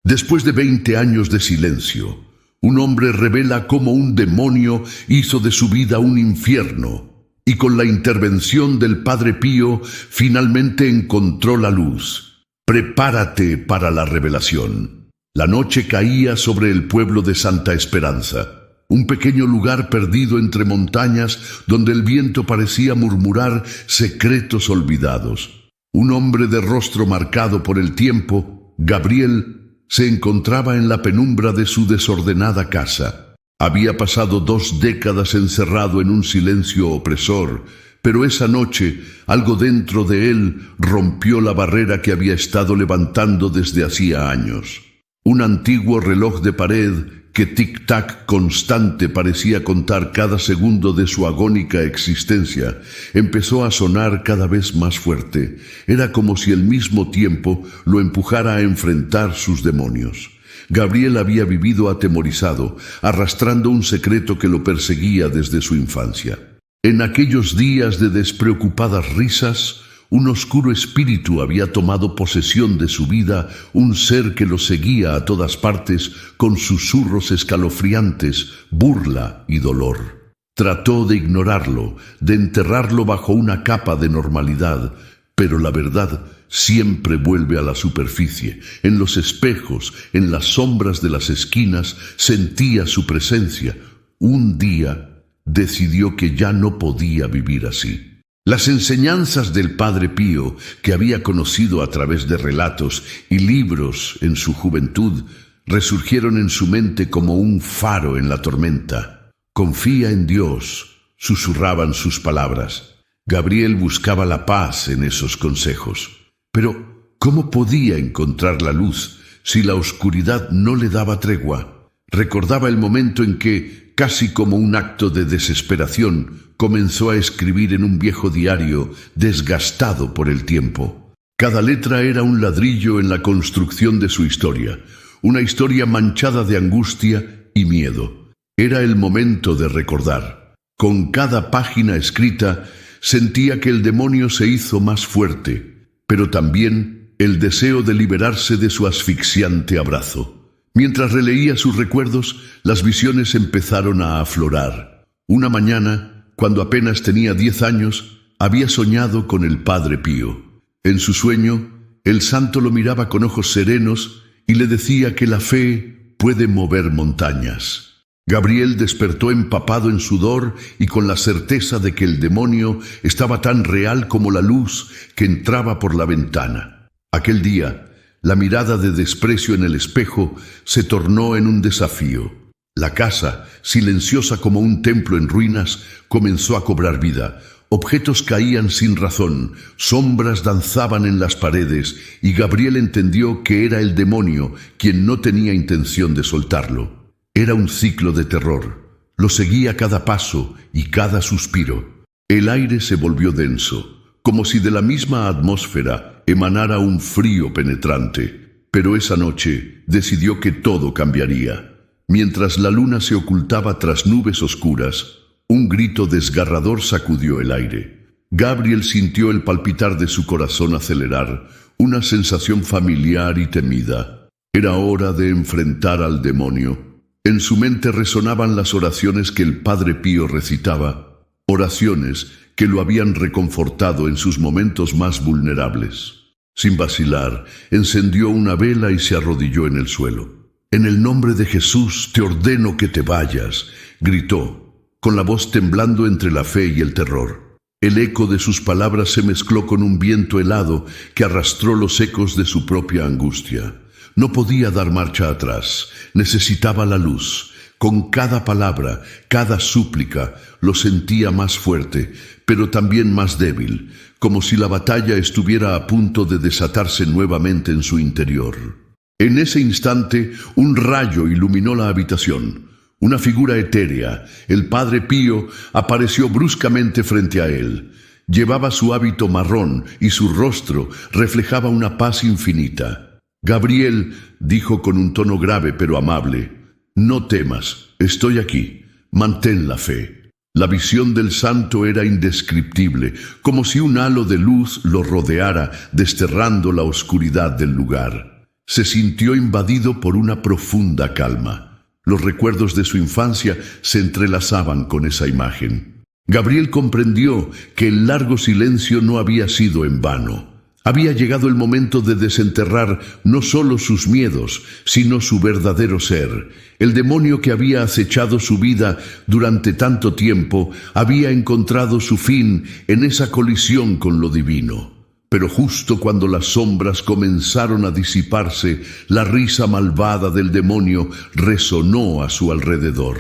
Después de 20 años de silencio, un hombre revela cómo un demonio hizo de su vida un infierno, y con la intervención del Padre Pío finalmente encontró la luz. Prepárate para la revelación. La noche caía sobre el pueblo de Santa Esperanza, un pequeño lugar perdido entre montañas donde el viento parecía murmurar secretos olvidados. Un hombre de rostro marcado por el tiempo, Gabriel, se encontraba en la penumbra de su desordenada casa. Había pasado 2 décadas encerrado en un silencio opresor, pero esa noche algo dentro de él rompió la barrera que había estado levantando desde hacía años. Un antiguo reloj de pared que tic-tac constante parecía contar cada segundo de su agónica existencia, empezó a sonar cada vez más fuerte. Era como si el mismo tiempo lo empujara a enfrentar sus demonios. Gabriel había vivido atemorizado, arrastrando un secreto que lo perseguía desde su infancia. En aquellos días de despreocupadas risas, un oscuro espíritu había tomado posesión de su vida, un ser que lo seguía a todas partes con susurros escalofriantes, burla y dolor. Trató de ignorarlo, de enterrarlo bajo una capa de normalidad, pero la verdad siempre vuelve a la superficie. En los espejos, en las sombras de las esquinas, sentía su presencia. Un día decidió que ya no podía vivir así. Las enseñanzas del Padre Pío, que había conocido a través de relatos y libros en su juventud, resurgieron en su mente como un faro en la tormenta. «Confía en Dios», susurraban sus palabras. Gabriel buscaba la paz en esos consejos. Pero, ¿cómo podía encontrar la luz si la oscuridad no le daba tregua? Recordaba el momento en que, casi como un acto de desesperación, comenzó a escribir en un viejo diario desgastado por el tiempo. Cada letra era un ladrillo en la construcción de su historia, una historia manchada de angustia y miedo. Era el momento de recordar. Con cada página escrita, sentía que el demonio se hizo más fuerte, pero también el deseo de liberarse de su asfixiante abrazo. Mientras releía sus recuerdos, las visiones empezaron a aflorar. Una mañana, cuando apenas tenía 10 años, había soñado con el Padre Pío. En su sueño, el santo lo miraba con ojos serenos y le decía que la fe puede mover montañas. Gabriel despertó empapado en sudor y con la certeza de que el demonio estaba tan real como la luz que entraba por la ventana. Aquel día, la mirada de desprecio en el espejo se tornó en un desafío. La casa, silenciosa como un templo en ruinas, comenzó a cobrar vida. Objetos caían sin razón, sombras danzaban en las paredes, y Gabriel entendió que era el demonio quien no tenía intención de soltarlo. Era un ciclo de terror. Lo seguía cada paso y cada suspiro. El aire se volvió denso, como si de la misma atmósfera emanara un frío penetrante. Pero esa noche decidió que todo cambiaría. Mientras la luna se ocultaba tras nubes oscuras, un grito desgarrador sacudió el aire. Gabriel sintió el palpitar de su corazón acelerar, una sensación familiar y temida. Era hora de enfrentar al demonio. En su mente resonaban las oraciones que el Padre Pío recitaba, oraciones que lo habían reconfortado en sus momentos más vulnerables. Sin vacilar, encendió una vela y se arrodilló en el suelo. «En el nombre de Jesús te ordeno que te vayas», gritó, con la voz temblando entre la fe y el terror. El eco de sus palabras se mezcló con un viento helado que arrastró los ecos de su propia angustia. No podía dar marcha atrás, necesitaba la luz. Con cada palabra, cada súplica, lo sentía más fuerte, pero también más débil, como si la batalla estuviera a punto de desatarse nuevamente en su interior. En ese instante, un rayo iluminó la habitación. Una figura etérea, el Padre Pío, apareció bruscamente frente a él. Llevaba su hábito marrón y su rostro reflejaba una paz infinita. «Gabriel», dijo con un tono grave pero amable, «no temas, estoy aquí, mantén la fe». La visión del santo era indescriptible, como si un halo de luz lo rodeara, desterrando la oscuridad del lugar. Se sintió invadido por una profunda calma. Los recuerdos de su infancia se entrelazaban con esa imagen. Gabriel comprendió que el largo silencio no había sido en vano. Había llegado el momento de desenterrar no solo sus miedos, sino su verdadero ser. El demonio que había acechado su vida durante tanto tiempo había encontrado su fin en esa colisión con lo divino. Pero justo cuando las sombras comenzaron a disiparse, la risa malvada del demonio resonó a su alrededor.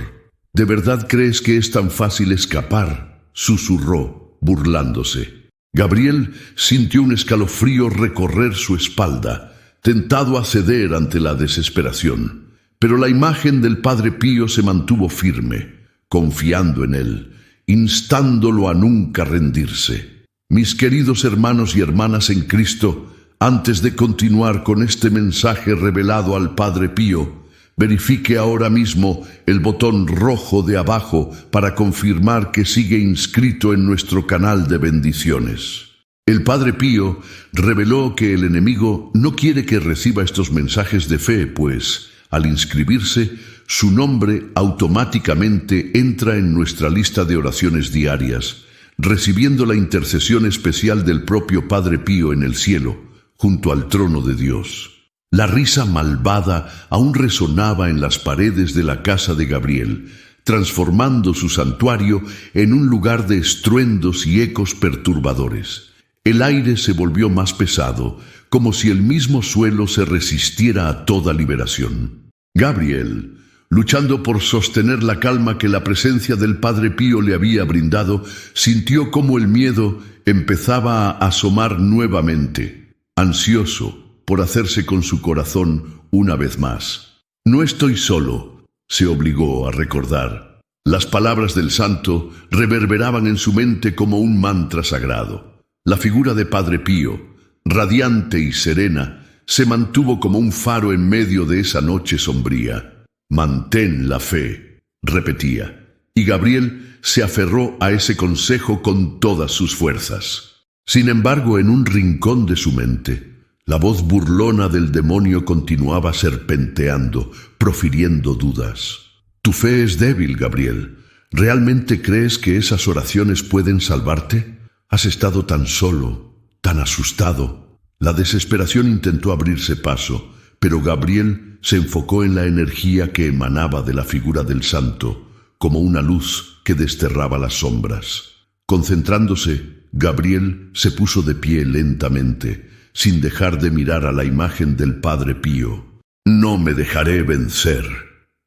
¿De verdad crees que es tan fácil escapar?, susurró, burlándose. Gabriel sintió un escalofrío recorrer su espalda, tentado a ceder ante la desesperación. Pero la imagen del Padre Pío se mantuvo firme, confiando en él, instándolo a nunca rendirse. Mis queridos hermanos y hermanas en Cristo, antes de continuar con este mensaje revelado al Padre Pío, verifique ahora mismo el botón rojo de abajo para confirmar que sigue inscrito en nuestro canal de bendiciones. El Padre Pío reveló que el enemigo no quiere que reciba estos mensajes de fe, pues, al inscribirse, su nombre automáticamente entra en nuestra lista de oraciones diarias, recibiendo la intercesión especial del propio Padre Pío en el cielo, junto al trono de Dios. La risa malvada aún resonaba en las paredes de la casa de Gabriel, transformando su santuario en un lugar de estruendos y ecos perturbadores. El aire se volvió más pesado, como si el mismo suelo se resistiera a toda liberación. Gabriel, luchando por sostener la calma que la presencia del Padre Pío le había brindado, sintió cómo el miedo empezaba a asomar nuevamente, ansioso por hacerse con su corazón una vez más. No estoy solo, se obligó a recordar. Las palabras del santo reverberaban en su mente como un mantra sagrado. La figura de Padre Pío, radiante y serena, se mantuvo como un faro en medio de esa noche sombría. Mantén la fe, repetía, y Gabriel se aferró a ese consejo con todas sus fuerzas. Sin embargo, en un rincón de su mente, la voz burlona del demonio continuaba serpenteando, profiriendo dudas. Tu fe es débil, Gabriel. ¿Realmente crees que esas oraciones pueden salvarte? Has estado tan solo, tan asustado. La desesperación intentó abrirse paso, pero Gabriel se enfocó en la energía que emanaba de la figura del santo, como una luz que desterraba las sombras. Concentrándose, Gabriel se puso de pie lentamente, sin dejar de mirar a la imagen del Padre Pío. «No me dejaré vencer»,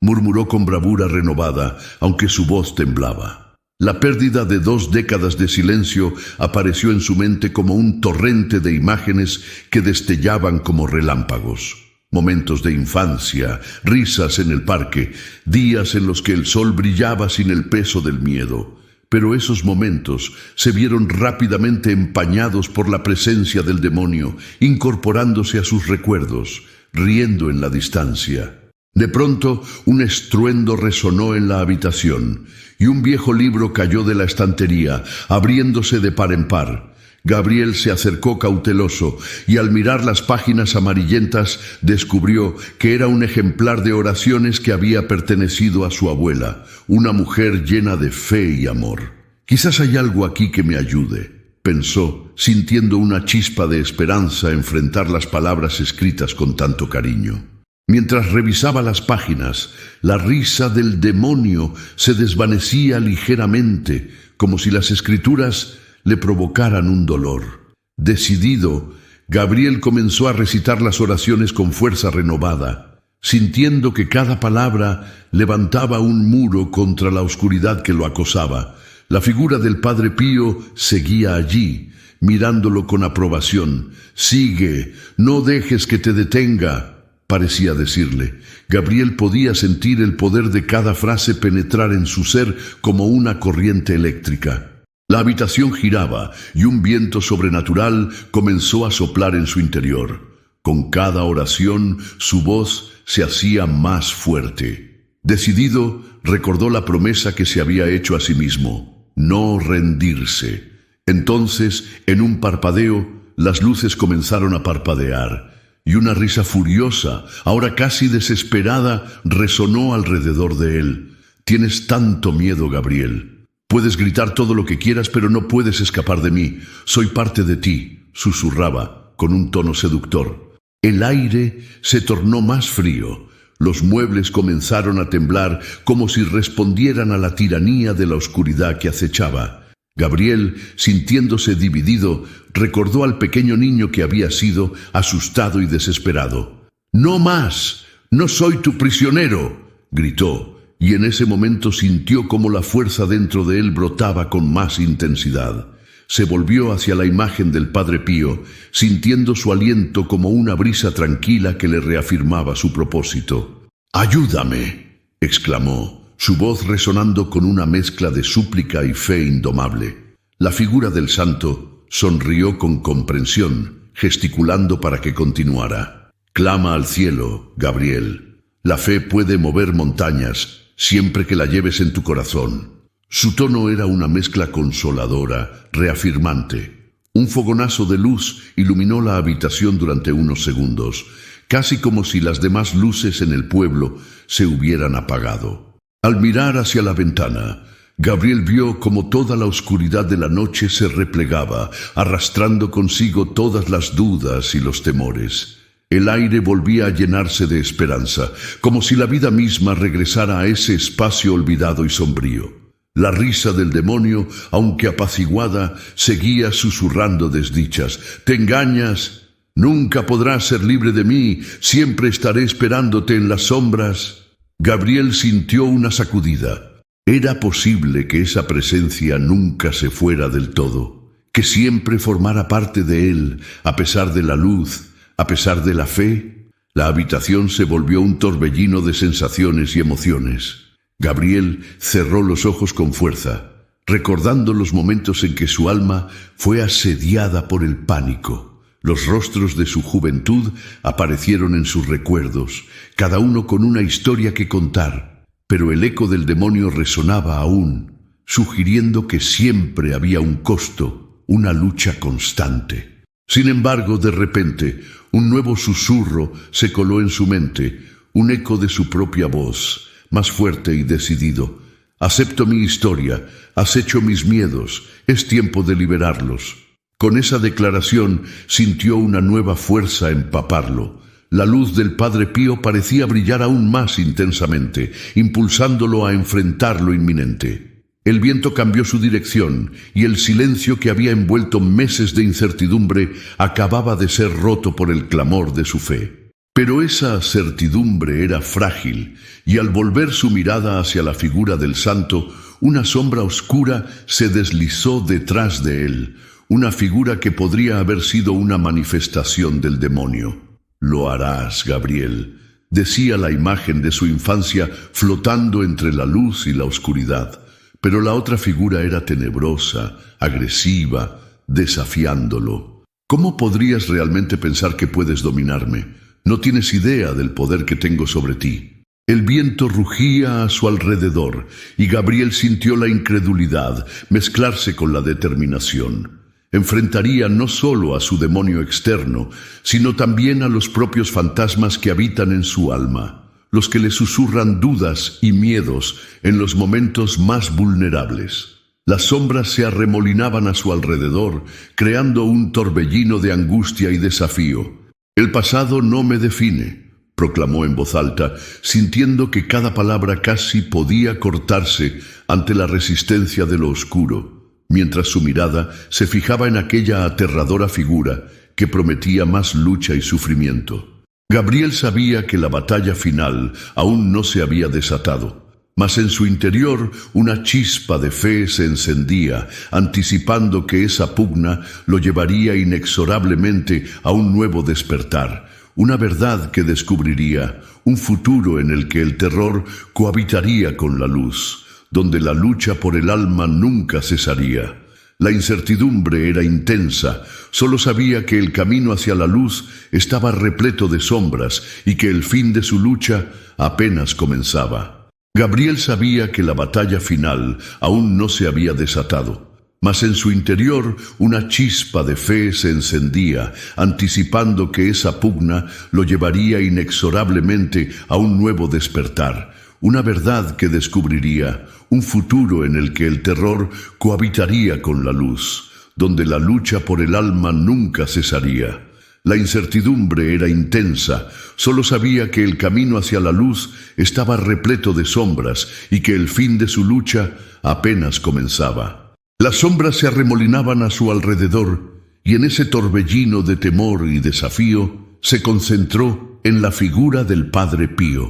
murmuró con bravura renovada, aunque su voz temblaba. La pérdida de 2 décadas de silencio apareció en su mente como un torrente de imágenes que destellaban como relámpagos. Momentos de infancia, risas en el parque, días en los que el sol brillaba sin el peso del miedo. Pero esos momentos se vieron rápidamente empañados por la presencia del demonio, incorporándose a sus recuerdos, riendo en la distancia. De pronto, un estruendo resonó en la habitación, y un viejo libro cayó de la estantería, abriéndose de par en par. Gabriel se acercó cauteloso, y al mirar las páginas amarillentas, descubrió que era un ejemplar de oraciones que había pertenecido a su abuela, una mujer llena de fe y amor. Quizás hay algo aquí que me ayude, pensó, sintiendo una chispa de esperanza enfrentar las palabras escritas con tanto cariño. Mientras revisaba las páginas, la risa del demonio se desvanecía ligeramente, como si las escrituras le provocaran un dolor. Decidido, Gabriel comenzó a recitar las oraciones con fuerza renovada, sintiendo que cada palabra levantaba un muro contra la oscuridad que lo acosaba. La figura del Padre Pío seguía allí, mirándolo con aprobación. «Sigue, no dejes que te detenga», parecía decirle. Gabriel podía sentir el poder de cada frase penetrar en su ser como una corriente eléctrica. La habitación giraba y un viento sobrenatural comenzó a soplar en su interior. Con cada oración, su voz se hacía más fuerte. Decidido, recordó la promesa que se había hecho a sí mismo: no rendirse. Entonces, en un parpadeo, las luces comenzaron a parpadear, y una risa furiosa, ahora casi desesperada, resonó alrededor de él. «Tienes tanto miedo, Gabriel. Puedes gritar todo lo que quieras, pero no puedes escapar de mí. Soy parte de ti», susurraba, con un tono seductor. El aire se tornó más frío. Los muebles comenzaron a temblar como si respondieran a la tiranía de la oscuridad que acechaba. Gabriel, sintiéndose dividido, recordó al pequeño niño que había sido, asustado y desesperado. «¡No más! ¡No soy tu prisionero!», gritó, y en ese momento sintió como la fuerza dentro de él brotaba con más intensidad. Se volvió hacia la imagen del Padre Pío, sintiendo su aliento como una brisa tranquila que le reafirmaba su propósito. «¡Ayúdame!», exclamó, su voz resonando con una mezcla de súplica y fe indomable. La figura del santo sonrió con comprensión, gesticulando para que continuara. «Clama al cielo, Gabriel. La fe puede mover montañas, siempre que la lleves en tu corazón». Su tono era una mezcla consoladora, reafirmante. Un fogonazo de luz iluminó la habitación durante unos segundos, casi como si las demás luces en el pueblo se hubieran apagado. Al mirar hacia la ventana, Gabriel vio como toda la oscuridad de la noche se replegaba, arrastrando consigo todas las dudas y los temores. El aire volvía a llenarse de esperanza, como si la vida misma regresara a ese espacio olvidado y sombrío. La risa del demonio, aunque apaciguada, seguía susurrando desdichas. «Te engañas. Nunca podrás ser libre de mí. Siempre estaré esperándote en las sombras». Gabriel sintió una sacudida. Era posible que esa presencia nunca se fuera del todo, que siempre formara parte de él, a pesar de la luz, a pesar de la fe. La habitación se volvió un torbellino de sensaciones y emociones. Gabriel cerró los ojos con fuerza, recordando los momentos en que su alma fue asediada por el pánico. Los rostros de su juventud aparecieron en sus recuerdos, cada uno con una historia que contar, pero el eco del demonio resonaba aún, sugiriendo que siempre había un costo, una lucha constante. Sin embargo, de repente, un nuevo susurro se coló en su mente, un eco de su propia voz, más fuerte y decidido. «Acepto mi historia, acecho mis miedos, es tiempo de liberarlos». Con esa declaración sintió una nueva fuerza empaparlo. La luz del Padre Pío parecía brillar aún más intensamente, impulsándolo a enfrentar lo inminente. El viento cambió su dirección y el silencio que había envuelto meses de incertidumbre acababa de ser roto por el clamor de su fe. Pero esa certidumbre era frágil, y al volver su mirada hacia la figura del santo, una sombra oscura se deslizó detrás de él, una figura que podría haber sido una manifestación del demonio. «Lo harás, Gabriel», decía la imagen de su infancia flotando entre la luz y la oscuridad, pero la otra figura era tenebrosa, agresiva, desafiándolo. «¿Cómo podrías realmente pensar que puedes dominarme? No tienes idea del poder que tengo sobre ti». El viento rugía a su alrededor y Gabriel sintió la incredulidad mezclarse con la determinación. Enfrentaría no solo a su demonio externo, sino también a los propios fantasmas que habitan en su alma, los que le susurran dudas y miedos en los momentos más vulnerables. Las sombras se arremolinaban a su alrededor, creando un torbellino de angustia y desafío. «El pasado no me define», proclamó en voz alta, sintiendo que cada palabra casi podía cortarse ante la resistencia de lo oscuro, mientras su mirada se fijaba en aquella aterradora figura que prometía más lucha y sufrimiento. Gabriel sabía que la batalla final aún no se había desatado, mas en su interior una chispa de fe se encendía, anticipando que esa pugna lo llevaría inexorablemente a un nuevo despertar, una verdad que descubriría, un futuro en el que el terror cohabitaría con la luz, donde la lucha por el alma nunca cesaría. La incertidumbre era intensa, solo sabía que el camino hacia la luz estaba repleto de sombras y que el fin de su lucha apenas comenzaba. Gabriel sabía que la batalla final aún no se había desatado, mas en su interior una chispa de fe se encendía, anticipando que esa pugna lo llevaría inexorablemente a un nuevo despertar, una verdad que descubriría, un futuro en el que el terror cohabitaría con la luz, donde la lucha por el alma nunca cesaría. La incertidumbre era intensa, solo sabía que el camino hacia la luz estaba repleto de sombras y que el fin de su lucha apenas comenzaba. Las sombras se arremolinaban a su alrededor y en ese torbellino de temor y desafío se concentró en la figura del Padre Pío.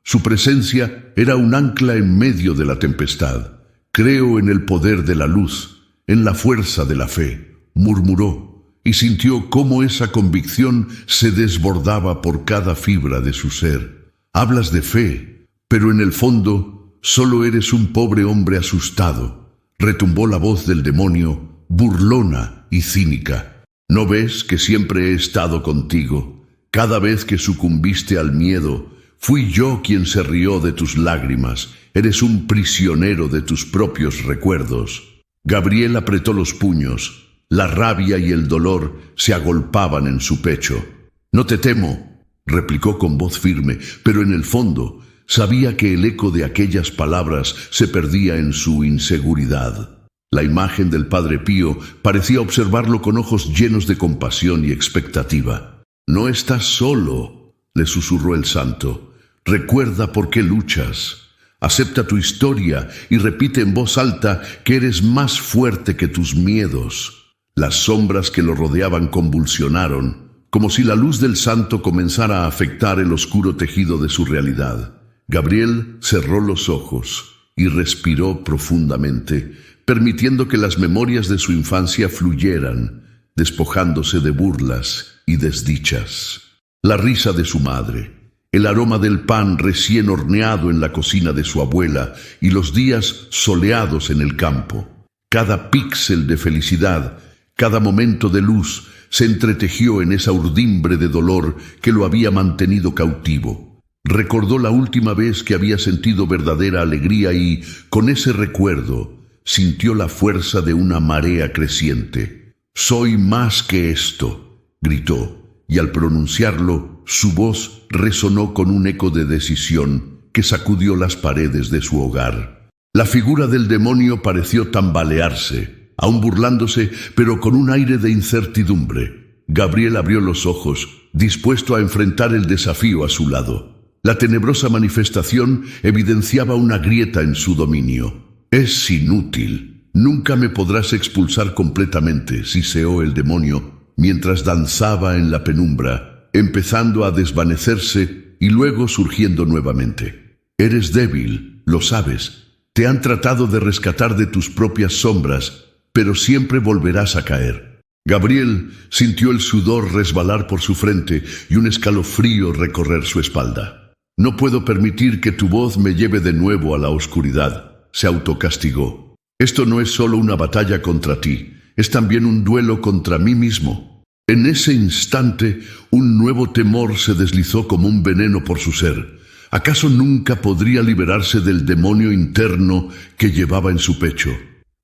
Su presencia era un ancla en medio de la tempestad. «Creo en el poder de la luz, en la fuerza de la fe», murmuró, y sintió cómo esa convicción se desbordaba por cada fibra de su ser. «Hablas de fe, pero en el fondo solo eres un pobre hombre asustado», retumbó la voz del demonio, burlona y cínica. «¿No ves que siempre he estado contigo? Cada vez que sucumbiste al miedo, fui yo quien se rió de tus lágrimas. Eres un prisionero de tus propios recuerdos». Gabriel apretó los puños. La rabia y el dolor se agolpaban en su pecho. «No te temo», replicó con voz firme, pero en el fondo sabía que el eco de aquellas palabras se perdía en su inseguridad. La imagen del Padre Pío parecía observarlo con ojos llenos de compasión y expectativa. «No estás solo», le susurró el santo. «Recuerda por qué luchas. Acepta tu historia y repite en voz alta que eres más fuerte que tus miedos». Las sombras que lo rodeaban convulsionaron, como si la luz del santo comenzara a afectar el oscuro tejido de su realidad. Gabriel cerró los ojos y respiró profundamente, permitiendo que las memorias de su infancia fluyeran, despojándose de burlas y desdichas. La risa de su madre, el aroma del pan recién horneado en la cocina de su abuela y los días soleados en el campo. Cada píxel de felicidad, cada momento de luz se entretejió en esa urdimbre de dolor que lo había mantenido cautivo. Recordó la última vez que había sentido verdadera alegría y, con ese recuerdo, sintió la fuerza de una marea creciente. «Soy más que esto», gritó, y al pronunciarlo, su voz resonó con un eco de decisión que sacudió las paredes de su hogar. La figura del demonio pareció tambalearse, aún burlándose, pero con un aire de incertidumbre. Gabriel abrió los ojos, dispuesto a enfrentar el desafío a su lado. La tenebrosa manifestación evidenciaba una grieta en su dominio. «Es inútil. Nunca me podrás expulsar completamente», siseó el demonio, mientras danzaba en la penumbra, empezando a desvanecerse y luego surgiendo nuevamente. «Eres débil, lo sabes. Te han tratado de rescatar de tus propias sombras, pero siempre volverás a caer». Gabriel sintió el sudor resbalar por su frente y un escalofrío recorrer su espalda. «No puedo permitir que tu voz me lleve de nuevo a la oscuridad», se autocastigó. «Esto no es solo una batalla contra ti, es también un duelo contra mí mismo». En ese instante, un nuevo temor se deslizó como un veneno por su ser. ¿Acaso nunca podría liberarse del demonio interno que llevaba en su pecho?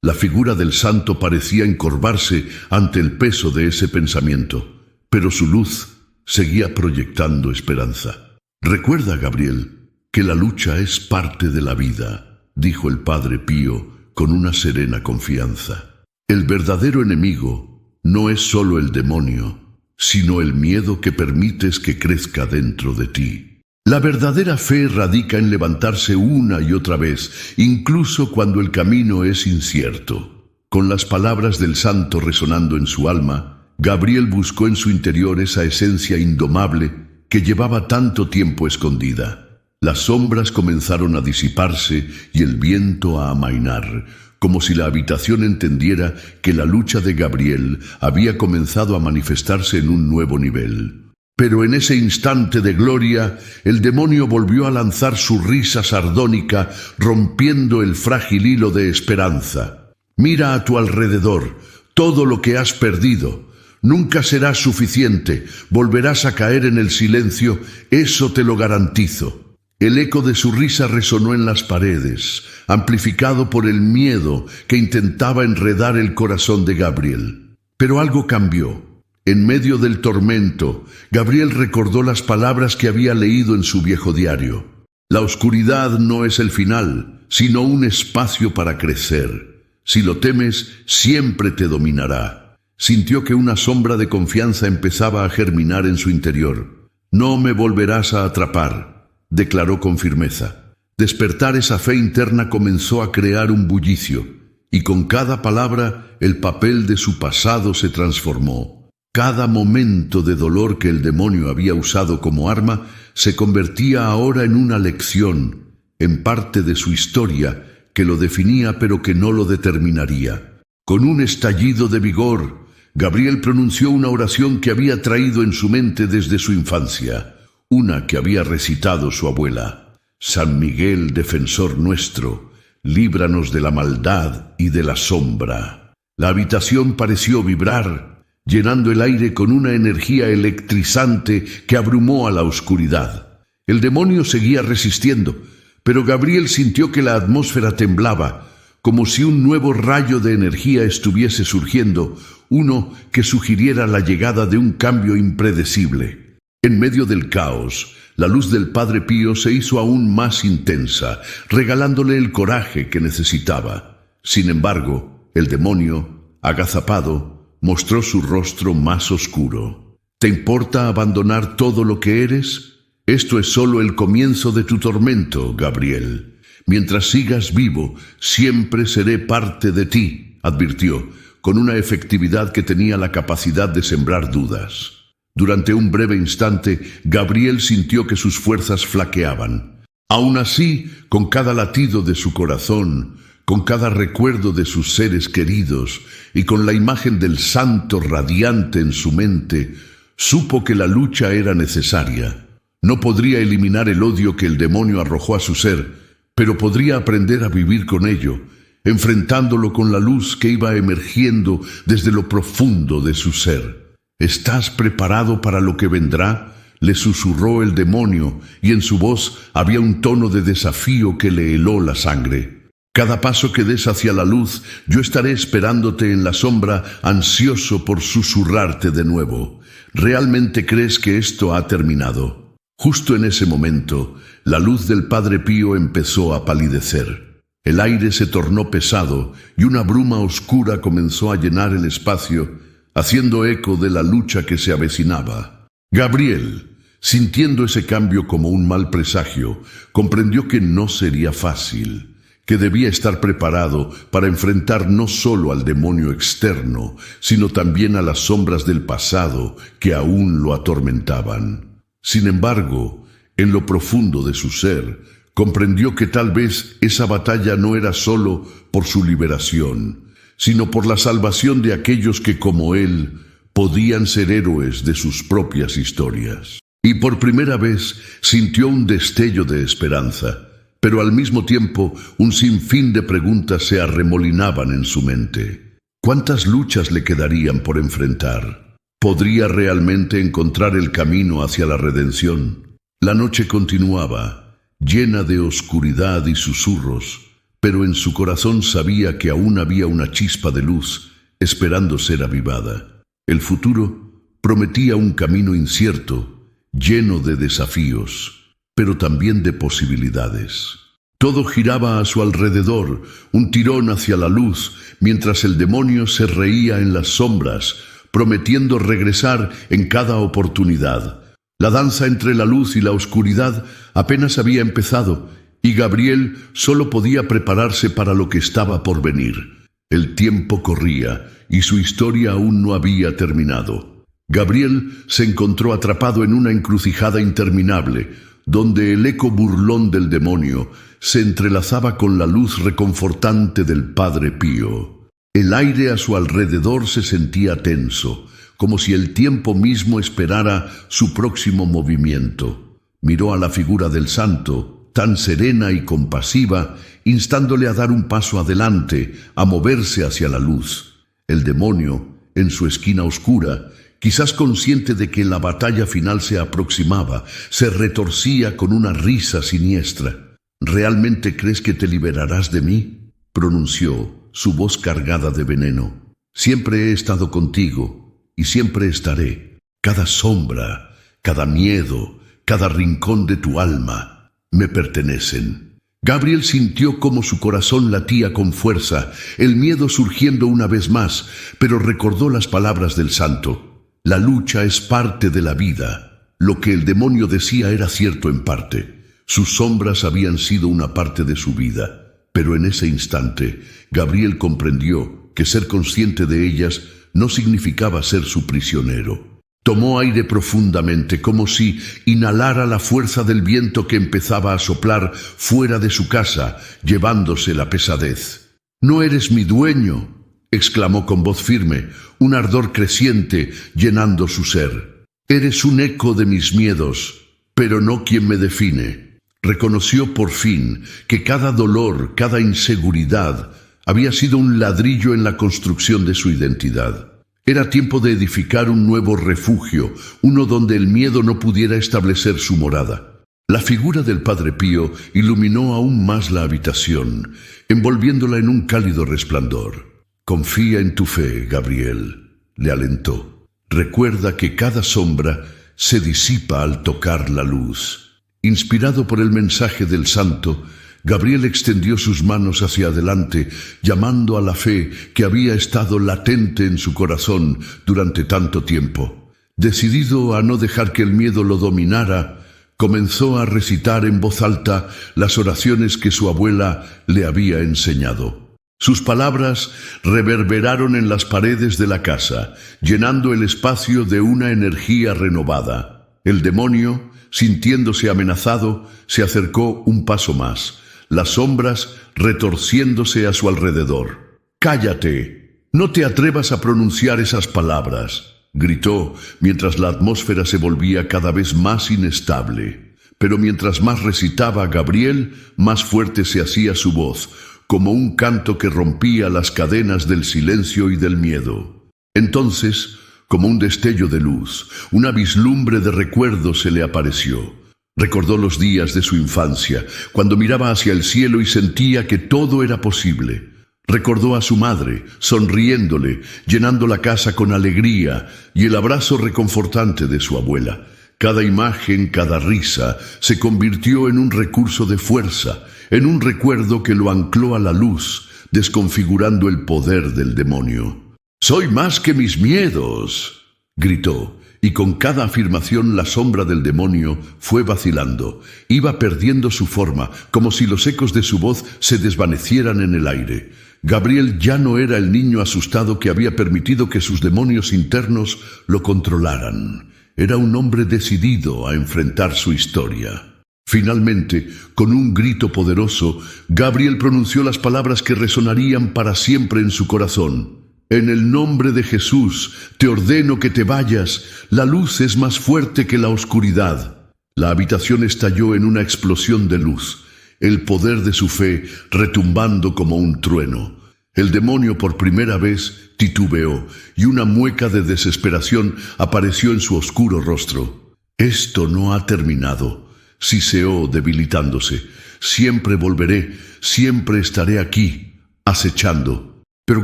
La figura del santo parecía encorvarse ante el peso de ese pensamiento, pero su luz seguía proyectando esperanza. «Recuerda, Gabriel, que la lucha es parte de la vida», dijo el Padre Pío con una serena confianza. «El verdadero enemigo no es solo el demonio, sino el miedo que permites que crezca dentro de ti. La verdadera fe radica en levantarse una y otra vez, incluso cuando el camino es incierto». Con las palabras del santo resonando en su alma, Gabriel buscó en su interior esa esencia indomable que llevaba tanto tiempo escondida. Las sombras comenzaron a disiparse y el viento a amainar, como si la habitación entendiera que la lucha de Gabriel había comenzado a manifestarse en un nuevo nivel. Pero en ese instante de gloria, el demonio volvió a lanzar su risa sardónica, rompiendo el frágil hilo de esperanza. «Mira a tu alrededor, todo lo que has perdido. Nunca será suficiente, volverás a caer en el silencio, eso te lo garantizo». El eco de su risa resonó en las paredes, amplificado por el miedo que intentaba enredar el corazón de Gabriel. Pero algo cambió. En medio del tormento, Gabriel recordó las palabras que había leído en su viejo diario. La oscuridad no es el final, sino un espacio para crecer. Si lo temes, siempre te dominará. Sintió que una sombra de confianza empezaba a germinar en su interior. No me volverás a atrapar, declaró con firmeza. Despertar esa fe interna comenzó a crear un bullicio, y con cada palabra el papel de su pasado se transformó. Cada momento de dolor que el demonio había usado como arma se convertía ahora en una lección, en parte de su historia, que lo definía pero que no lo determinaría. Con un estallido de vigor, Gabriel pronunció una oración que había traído en su mente desde su infancia, una que había recitado su abuela. San Miguel, defensor nuestro, líbranos de la maldad y de la sombra. La habitación pareció vibrar, llenando el aire con una energía electrizante que abrumó a la oscuridad. El demonio seguía resistiendo, pero Gabriel sintió que la atmósfera temblaba, como si un nuevo rayo de energía estuviese surgiendo, uno que sugiriera la llegada de un cambio impredecible. En medio del caos, la luz del Padre Pío se hizo aún más intensa, regalándole el coraje que necesitaba. Sin embargo, el demonio, agazapado, mostró su rostro más oscuro. ¿Te importa abandonar todo lo que eres? Esto es solo el comienzo de tu tormento, Gabriel. Mientras sigas vivo, siempre seré parte de ti, advirtió, con una efectividad que tenía la capacidad de sembrar dudas. Durante un breve instante, Gabriel sintió que sus fuerzas flaqueaban. Aún así, con cada latido de su corazón, con cada recuerdo de sus seres queridos y con la imagen del santo radiante en su mente, supo que la lucha era necesaria. No podría eliminar el odio que el demonio arrojó a su ser, pero podría aprender a vivir con ello, enfrentándolo con la luz que iba emergiendo desde lo profundo de su ser. ¿Estás preparado para lo que vendrá?, le susurró el demonio, y en su voz había un tono de desafío que le heló la sangre. Cada paso que des hacia la luz, yo estaré esperándote en la sombra, ansioso por susurrarte de nuevo. ¿Realmente crees que esto ha terminado? Justo en ese momento, la luz del Padre Pío empezó a palidecer. El aire se tornó pesado y una bruma oscura comenzó a llenar el espacio, haciendo eco de la lucha que se avecinaba. Gabriel, sintiendo ese cambio como un mal presagio, comprendió que no sería fácil, que debía estar preparado para enfrentar no solo al demonio externo, sino también a las sombras del pasado que aún lo atormentaban. Sin embargo, en lo profundo de su ser, comprendió que tal vez esa batalla no era solo por su liberación, sino por la salvación de aquellos que, como él, podían ser héroes de sus propias historias. Y por primera vez sintió un destello de esperanza, pero al mismo tiempo un sinfín de preguntas se arremolinaban en su mente. ¿Cuántas luchas le quedarían por enfrentar? ¿Podría realmente encontrar el camino hacia la redención? La noche continuaba, llena de oscuridad y susurros, pero en su corazón sabía que aún había una chispa de luz esperando ser avivada. El futuro prometía un camino incierto, lleno de desafíos, pero también de posibilidades. Todo giraba a su alrededor, un tirón hacia la luz, mientras el demonio se reía en las sombras, prometiendo regresar en cada oportunidad. La danza entre la luz y la oscuridad apenas había empezado, y Gabriel solo podía prepararse para lo que estaba por venir. El tiempo corría, y su historia aún no había terminado. Gabriel se encontró atrapado en una encrucijada interminable, donde el eco burlón del demonio se entrelazaba con la luz reconfortante del Padre Pío. El aire a su alrededor se sentía tenso, como si el tiempo mismo esperara su próximo movimiento. Miró a la figura del santo, tan serena y compasiva, instándole a dar un paso adelante, a moverse hacia la luz. El demonio, en su esquina oscura, Quizás consciente de que la batalla final se aproximaba, se retorcía con una risa siniestra. ¿Realmente crees que te liberarás de mí?, pronunció, su voz cargada de veneno. Siempre he estado contigo y siempre estaré. Cada sombra, cada miedo, cada rincón de tu alma me pertenecen. Gabriel sintió cómo su corazón latía con fuerza, el miedo surgiendo una vez más, pero recordó las palabras del santo. La lucha es parte de la vida. Lo que el demonio decía era cierto en parte. Sus sombras habían sido una parte de su vida. Pero en ese instante, Gabriel comprendió que ser consciente de ellas no significaba ser su prisionero. Tomó aire profundamente, como si inhalara la fuerza del viento que empezaba a soplar fuera de su casa, llevándose la pesadez. «No eres mi dueño», exclamó con voz firme, un ardor creciente llenando su ser. «Eres un eco de mis miedos, pero no quien me define». Reconoció por fin que cada dolor, cada inseguridad, había sido un ladrillo en la construcción de su identidad. Era tiempo de edificar un nuevo refugio, uno donde el miedo no pudiera establecer su morada. La figura del Padre Pío iluminó aún más la habitación, envolviéndola en un cálido resplandor. «Confía en tu fe, Gabriel», le alentó. «Recuerda que cada sombra se disipa al tocar la luz». Inspirado por el mensaje del santo, Gabriel extendió sus manos hacia adelante, llamando a la fe que había estado latente en su corazón durante tanto tiempo. Decidido a no dejar que el miedo lo dominara, comenzó a recitar en voz alta las oraciones que su abuela le había enseñado. Sus palabras reverberaron en las paredes de la casa, llenando el espacio de una energía renovada. El demonio, sintiéndose amenazado, se acercó un paso más, las sombras retorciéndose a su alrededor. «¡Cállate! No te atrevas a pronunciar esas palabras», gritó, mientras la atmósfera se volvía cada vez más inestable. Pero mientras más recitaba Gabriel, más fuerte se hacía su voz, como un canto que rompía las cadenas del silencio y del miedo. Entonces, como un destello de luz, una vislumbre de recuerdo se le apareció. Recordó los días de su infancia, cuando miraba hacia el cielo y sentía que todo era posible. Recordó a su madre, sonriéndole, llenando la casa con alegría, y el abrazo reconfortante de su abuela. Cada imagen, cada risa, se convirtió en un recurso de fuerza, en un recuerdo que lo ancló a la luz, desconfigurando el poder del demonio. «Soy más que mis miedos», gritó, y con cada afirmación la sombra del demonio fue vacilando. Iba perdiendo su forma, como si los ecos de su voz se desvanecieran en el aire. Gabriel ya no era el niño asustado que había permitido que sus demonios internos lo controlaran. Era un hombre decidido a enfrentar su historia. Finalmente, con un grito poderoso, Gabriel pronunció las palabras que resonarían para siempre en su corazón. «En el nombre de Jesús, te ordeno que te vayas. La luz es más fuerte que la oscuridad». La habitación estalló en una explosión de luz, el poder de su fe retumbando como un trueno. El demonio por primera vez titubeó, y una mueca de desesperación apareció en su oscuro rostro. «Esto no ha terminado», siseó debilitándose. «Siempre volveré, siempre estaré aquí, acechando». Pero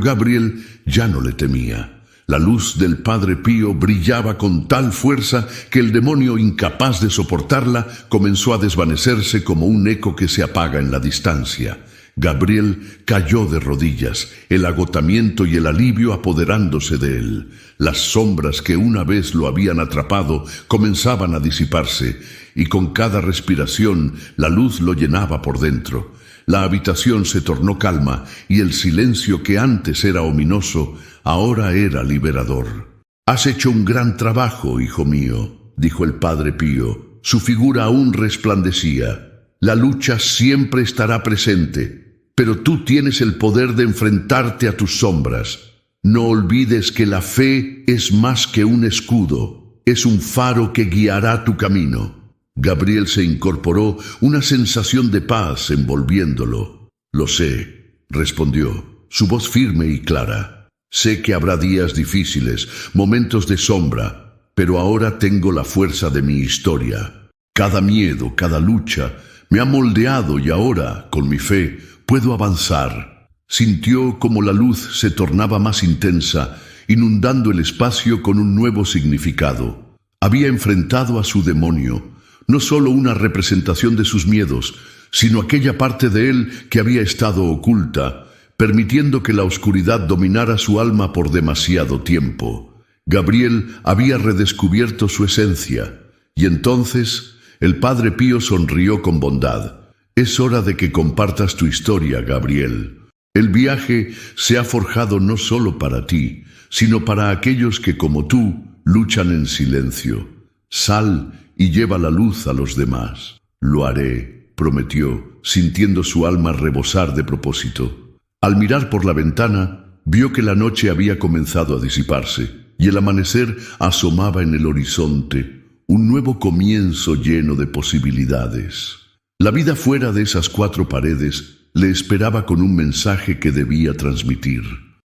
Gabriel ya no le temía. La luz del Padre Pío brillaba con tal fuerza que el demonio, incapaz de soportarla, comenzó a desvanecerse como un eco que se apaga en la distancia. Gabriel cayó de rodillas, el agotamiento y el alivio apoderándose de él. Las sombras que una vez lo habían atrapado comenzaban a disiparse, y con cada respiración la luz lo llenaba por dentro. La habitación se tornó calma, y el silencio que antes era ominoso, ahora era liberador. «Has hecho un gran trabajo, hijo mío», dijo el Padre Pío. Su figura aún resplandecía. «La lucha siempre estará presente, pero tú tienes el poder de enfrentarte a tus sombras. No olvides que la fe es más que un escudo, es un faro que guiará tu camino». Gabriel se incorporó, una sensación de paz envolviéndolo. «Lo sé», respondió, su voz firme y clara. Sé que habrá días difíciles, momentos de sombra, pero ahora tengo la fuerza de mi historia. Cada miedo, cada lucha, me ha moldeado y ahora, con mi fe, puedo avanzar. Sintió como la luz se tornaba más intensa, inundando el espacio con un nuevo significado. Había enfrentado a su demonio, no solo una representación de sus miedos, sino aquella parte de él que había estado oculta, permitiendo que la oscuridad dominara su alma por demasiado tiempo. Gabriel había redescubierto su esencia, y entonces el Padre Pío sonrió con bondad. Es hora de que compartas tu historia, Gabriel. El viaje se ha forjado no solo para ti, sino para aquellos que, como tú, luchan en silencio. Sal y lleva la luz a los demás. Lo haré, prometió, sintiendo su alma rebosar de propósito. Al mirar por la ventana, vio que la noche había comenzado a disiparse, y el amanecer asomaba en el horizonte, un nuevo comienzo lleno de posibilidades. La vida fuera de esas cuatro paredes le esperaba con un mensaje que debía transmitir.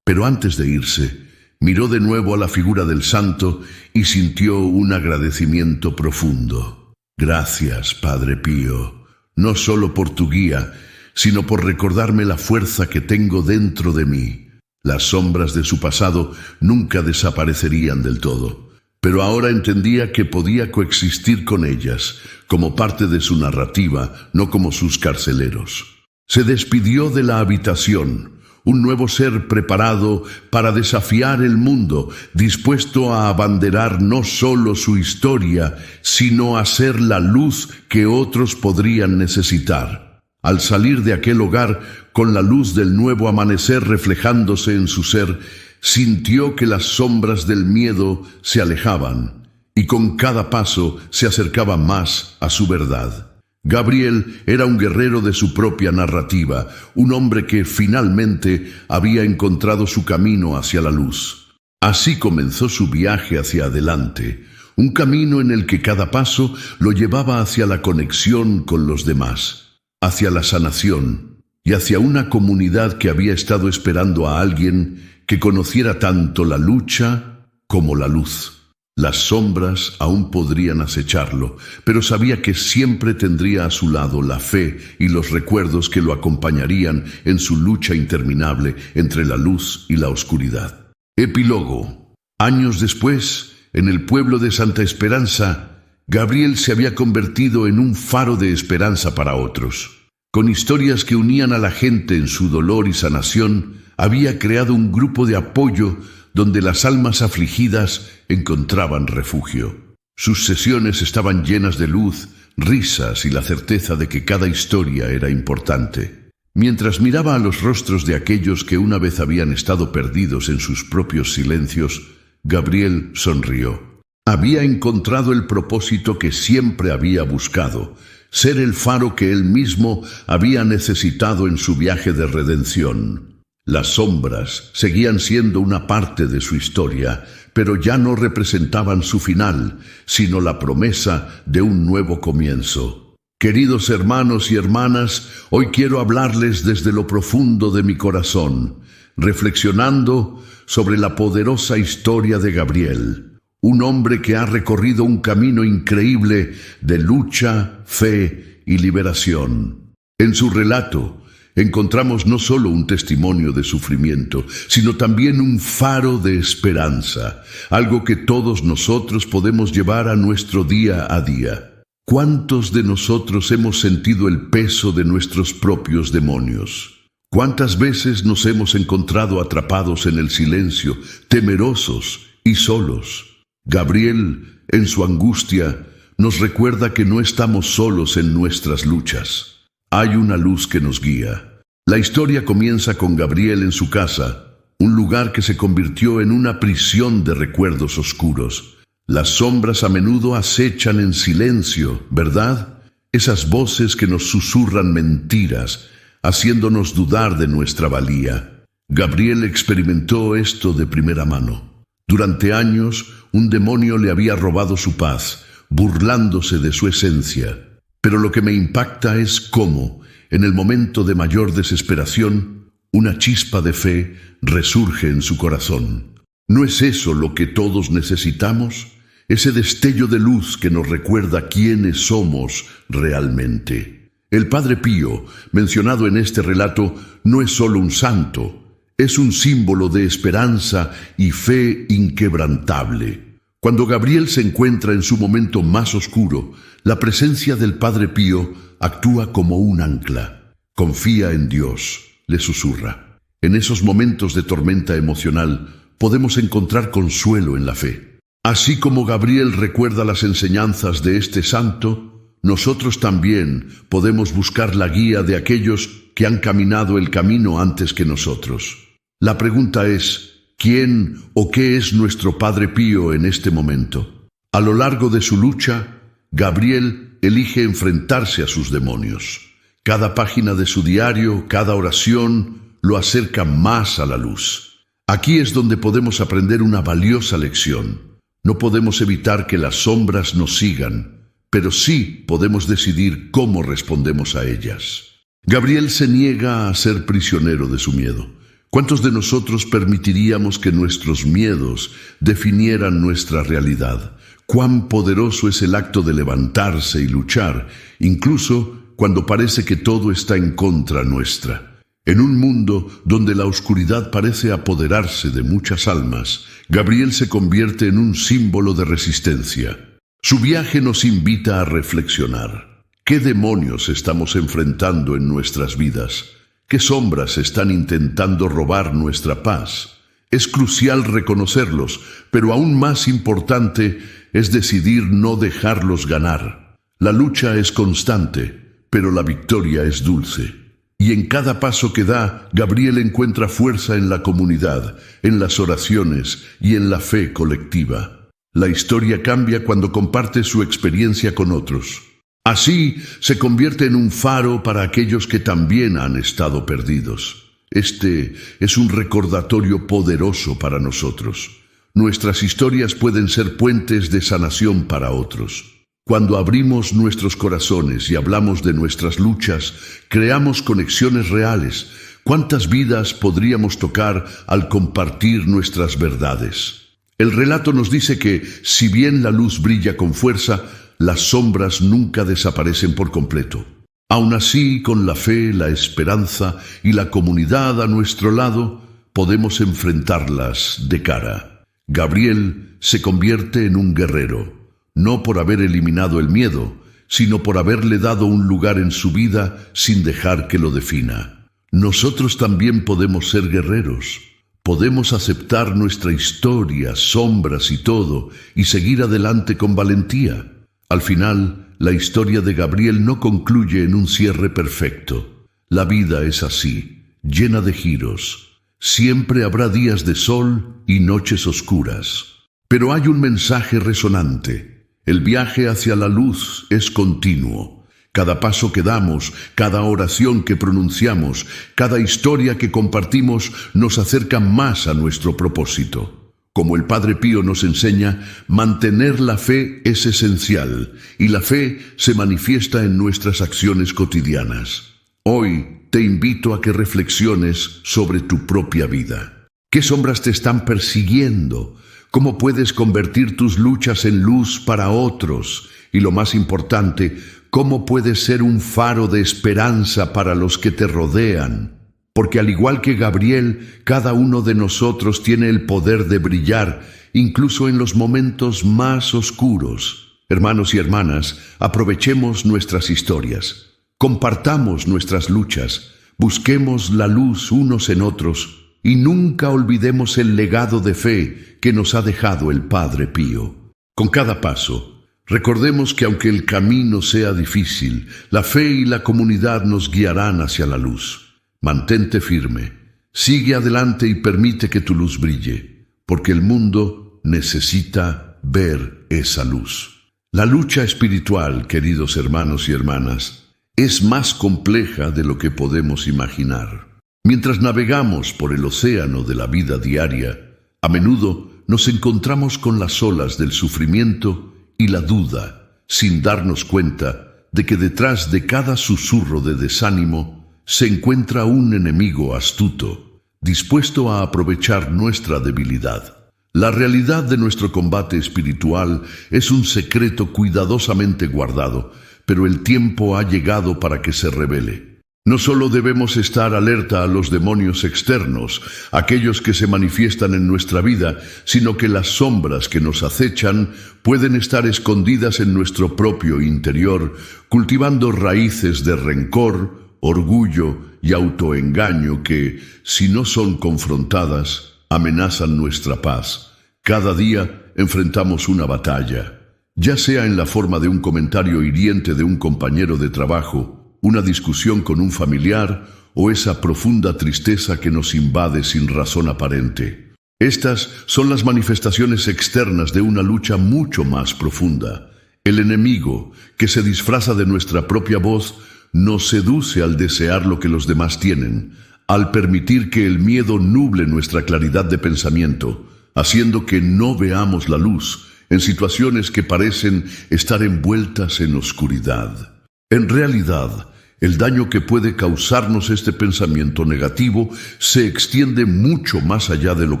Pero antes de irse, miró de nuevo a la figura del santo y sintió un agradecimiento profundo. Gracias, Padre Pío, no solo por tu guía, sino por recordarme la fuerza que tengo dentro de mí. Las sombras de su pasado nunca desaparecerían del todo, pero ahora entendía que podía coexistir con ellas, como parte de su narrativa, no como sus carceleros. Se despidió de la habitación, un nuevo ser preparado para desafiar el mundo, dispuesto a abanderar no solo su historia, sino a ser la luz que otros podrían necesitar. Al salir de aquel hogar, con la luz del nuevo amanecer reflejándose en su ser, sintió que las sombras del miedo se alejaban, y con cada paso se acercaba más a su verdad. Gabriel era un guerrero de su propia narrativa, un hombre que finalmente había encontrado su camino hacia la luz. Así comenzó su viaje hacia adelante, un camino en el que cada paso lo llevaba hacia la conexión con los demás, hacia la sanación y hacia una comunidad que había estado esperando a alguien que conociera tanto la lucha como la luz. Las sombras aún podrían acecharlo, pero sabía que siempre tendría a su lado la fe y los recuerdos que lo acompañarían en su lucha interminable entre la luz y la oscuridad. Epílogo. Años después, en el pueblo de Santa Esperanza, Gabriel se había convertido en un faro de esperanza para otros. Con historias que unían a la gente en su dolor y sanación, había creado un grupo de apoyo donde las almas afligidas encontraban refugio. Sus sesiones estaban llenas de luz, risas y la certeza de que cada historia era importante. Mientras miraba a los rostros de aquellos que una vez habían estado perdidos en sus propios silencios, Gabriel sonrió. Había encontrado el propósito que siempre había buscado, ser el faro que él mismo había necesitado en su viaje de redención. Las sombras seguían siendo una parte de su historia, pero ya no representaban su final, sino la promesa de un nuevo comienzo. Queridos hermanos y hermanas, hoy quiero hablarles desde lo profundo de mi corazón, reflexionando sobre la poderosa historia de Gabriel, un hombre que ha recorrido un camino increíble de lucha, fe y liberación. En su relato, encontramos no solo un testimonio de sufrimiento, sino también un faro de esperanza, algo que todos nosotros podemos llevar a nuestro día a día. ¿Cuántos de nosotros hemos sentido el peso de nuestros propios demonios? ¿Cuántas veces nos hemos encontrado atrapados en el silencio, temerosos y solos? Gabriel, en su angustia, nos recuerda que no estamos solos en nuestras luchas. Hay una luz que nos guía. La historia comienza con Gabriel en su casa, un lugar que se convirtió en una prisión de recuerdos oscuros. Las sombras a menudo acechan en silencio, ¿verdad? Esas voces que nos susurran mentiras, haciéndonos dudar de nuestra valía. Gabriel experimentó esto de primera mano. Durante años, un demonio le había robado su paz, burlándose de su esencia. Pero lo que me impacta es cómo, en el momento de mayor desesperación, una chispa de fe resurge en su corazón. ¿No es eso lo que todos necesitamos? Ese destello de luz que nos recuerda quiénes somos realmente. El Padre Pío, mencionado en este relato, no es solo un santo, es un símbolo de esperanza y fe inquebrantable. Cuando Gabriel se encuentra en su momento más oscuro, la presencia del Padre Pío actúa como un ancla. Confía en Dios, le susurra. En esos momentos de tormenta emocional podemos encontrar consuelo en la fe. Así como Gabriel recuerda las enseñanzas de este santo, nosotros también podemos buscar la guía de aquellos que han caminado el camino antes que nosotros. La pregunta es, ¿quién o qué es nuestro Padre Pío en este momento? A lo largo de su lucha, Gabriel elige enfrentarse a sus demonios. Cada página de su diario, cada oración, lo acerca más a la luz. Aquí es donde podemos aprender una valiosa lección. No podemos evitar que las sombras nos sigan, pero sí podemos decidir cómo respondemos a ellas. Gabriel se niega a ser prisionero de su miedo. ¿Cuántos de nosotros permitiríamos que nuestros miedos definieran nuestra realidad? Cuán poderoso es el acto de levantarse y luchar, incluso cuando parece que todo está en contra nuestra. En un mundo donde la oscuridad parece apoderarse de muchas almas, Gabriel se convierte en un símbolo de resistencia. Su viaje nos invita a reflexionar. ¿Qué demonios estamos enfrentando en nuestras vidas? ¿Qué sombras están intentando robar nuestra paz? Es crucial reconocerlos, pero aún más importante es decidir no dejarlos ganar. La lucha es constante, pero la victoria es dulce. Y en cada paso que da, Gabriel encuentra fuerza en la comunidad, en las oraciones y en la fe colectiva. La historia cambia cuando comparte su experiencia con otros. Así se convierte en un faro para aquellos que también han estado perdidos. Este es un recordatorio poderoso para nosotros. Nuestras historias pueden ser puentes de sanación para otros. Cuando abrimos nuestros corazones y hablamos de nuestras luchas, creamos conexiones reales. ¿Cuántas vidas podríamos tocar al compartir nuestras verdades? El relato nos dice que, si bien la luz brilla con fuerza, las sombras nunca desaparecen por completo. Aún así, con la fe, la esperanza y la comunidad a nuestro lado, podemos enfrentarlas de cara. Gabriel se convierte en un guerrero. No por haber eliminado el miedo, sino por haberle dado un lugar en su vida sin dejar que lo defina. Nosotros también podemos ser guerreros. Podemos aceptar nuestra historia, sombras y todo, y seguir adelante con valentía. Al final, la historia de Gabriel no concluye en un cierre perfecto. La vida es así, llena de giros. Siempre habrá días de sol y noches oscuras. Pero hay un mensaje resonante. El viaje hacia la luz es continuo. Cada paso que damos, cada oración que pronunciamos, cada historia que compartimos nos acerca más a nuestro propósito. Como el Padre Pío nos enseña, mantener la fe es esencial y la fe se manifiesta en nuestras acciones cotidianas. Hoy te invito a que reflexiones sobre tu propia vida. ¿Qué sombras te están persiguiendo? ¿Cómo puedes convertir tus luchas en luz para otros? Y lo más importante, ¿cómo puedes ser un faro de esperanza para los que te rodean? Porque al igual que Gabriel, cada uno de nosotros tiene el poder de brillar, incluso en los momentos más oscuros. Hermanos y hermanas, aprovechemos nuestras historias, compartamos nuestras luchas, busquemos la luz unos en otros, y nunca olvidemos el legado de fe que nos ha dejado el Padre Pío. Con cada paso, recordemos que aunque el camino sea difícil, la fe y la comunidad nos guiarán hacia la luz. Mantente firme, sigue adelante y permite que tu luz brille, porque el mundo necesita ver esa luz. La lucha espiritual, queridos hermanos y hermanas, es más compleja de lo que podemos imaginar. Mientras navegamos por el océano de la vida diaria, a menudo nos encontramos con las olas del sufrimiento y la duda, sin darnos cuenta de que detrás de cada susurro de desánimo se encuentra un enemigo astuto, dispuesto a aprovechar nuestra debilidad. La realidad de nuestro combate espiritual es un secreto cuidadosamente guardado, pero el tiempo ha llegado para que se revele. No solo debemos estar alerta a los demonios externos, aquellos que se manifiestan en nuestra vida, sino que las sombras que nos acechan pueden estar escondidas en nuestro propio interior, cultivando raíces de rencor, orgullo y autoengaño que, si no son confrontadas, amenazan nuestra paz. Cada día enfrentamos una batalla, ya sea en la forma de un comentario hiriente de un compañero de trabajo, una discusión con un familiar o esa profunda tristeza que nos invade sin razón aparente. Estas son las manifestaciones externas de una lucha mucho más profunda. El enemigo, que se disfraza de nuestra propia voz, nos seduce al desear lo que los demás tienen, al permitir que el miedo nuble nuestra claridad de pensamiento, haciendo que no veamos la luz en situaciones que parecen estar envueltas en oscuridad. En realidad, el daño que puede causarnos este pensamiento negativo se extiende mucho más allá de lo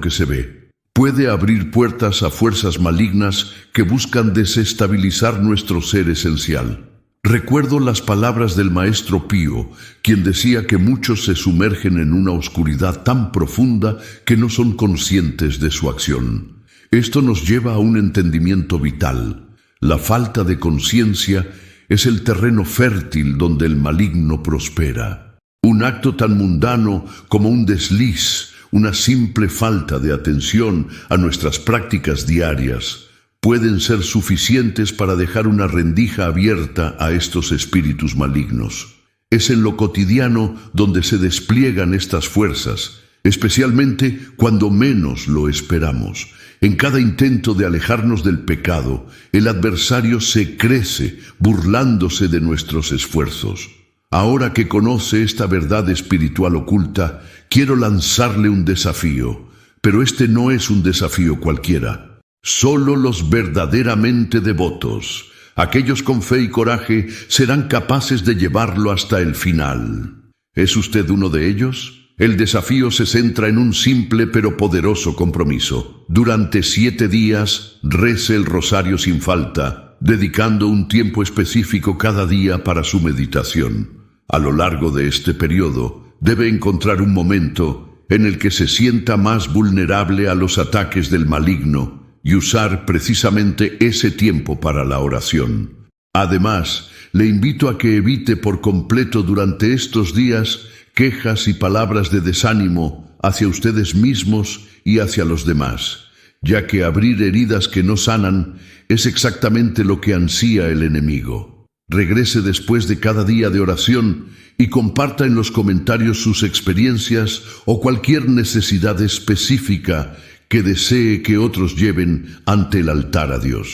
que se ve. Puede abrir puertas a fuerzas malignas que buscan desestabilizar nuestro ser esencial. Recuerdo las palabras del Maestro Pío, quien decía que muchos se sumergen en una oscuridad tan profunda que no son conscientes de su acción. Esto nos lleva a un entendimiento vital. La falta de conciencia es el terreno fértil donde el maligno prospera. Un acto tan mundano como un desliz, una simple falta de atención a nuestras prácticas diarias, pueden ser suficientes para dejar una rendija abierta a estos espíritus malignos. Es en lo cotidiano donde se despliegan estas fuerzas, especialmente cuando menos lo esperamos. En cada intento de alejarnos del pecado, el adversario se crece, burlándose de nuestros esfuerzos. Ahora que conoce esta verdad espiritual oculta, quiero lanzarle un desafío, pero este no es un desafío cualquiera. Solo los verdaderamente devotos, aquellos con fe y coraje, serán capaces de llevarlo hasta el final. ¿Es usted uno de ellos? El desafío se centra en un simple pero poderoso compromiso. Durante 7 días, rece el rosario sin falta, dedicando un tiempo específico cada día para su meditación. A lo largo de este periodo, debe encontrar un momento en el que se sienta más vulnerable a los ataques del maligno y usar precisamente ese tiempo para la oración. Además, le invito a que evite por completo durante estos días quejas y palabras de desánimo hacia ustedes mismos y hacia los demás, ya que abrir heridas que no sanan es exactamente lo que ansía el enemigo. Regrese después de cada día de oración y comparta en los comentarios sus experiencias o cualquier necesidad específica que desee que otros lleven ante el altar a Dios.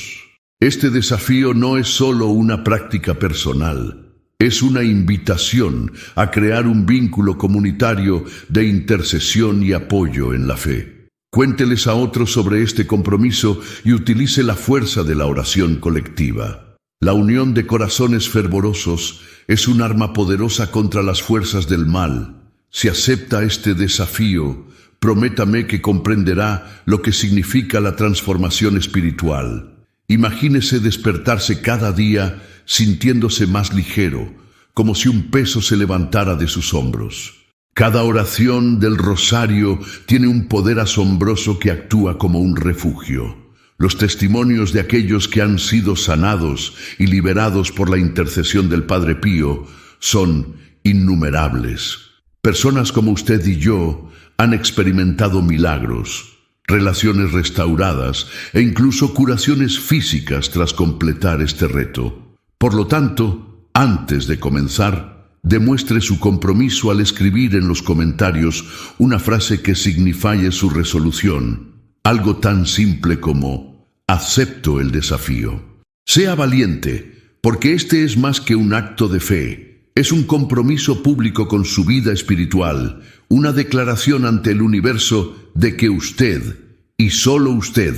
Este desafío no es solo una práctica personal, es una invitación a crear un vínculo comunitario de intercesión y apoyo en la fe. Cuénteles a otros sobre este compromiso y utilice la fuerza de la oración colectiva. La unión de corazones fervorosos es un arma poderosa contra las fuerzas del mal. Si acepta este desafío, prométame que comprenderá lo que significa la transformación espiritual. Imagínese despertarse cada día sintiéndose más ligero, como si un peso se levantara de sus hombros. Cada oración del rosario tiene un poder asombroso que actúa como un refugio. Los testimonios de aquellos que han sido sanados y liberados por la intercesión del Padre Pío son innumerables. Personas como usted y yo han experimentado milagros, relaciones restauradas e incluso curaciones físicas tras completar este reto. Por lo tanto, antes de comenzar, demuestre su compromiso al escribir en los comentarios una frase que signifique su resolución, algo tan simple como «acepto el desafío». Sea valiente, porque este es más que un acto de fe. Es un compromiso público con su vida espiritual, una declaración ante el universo de que usted, y solo usted,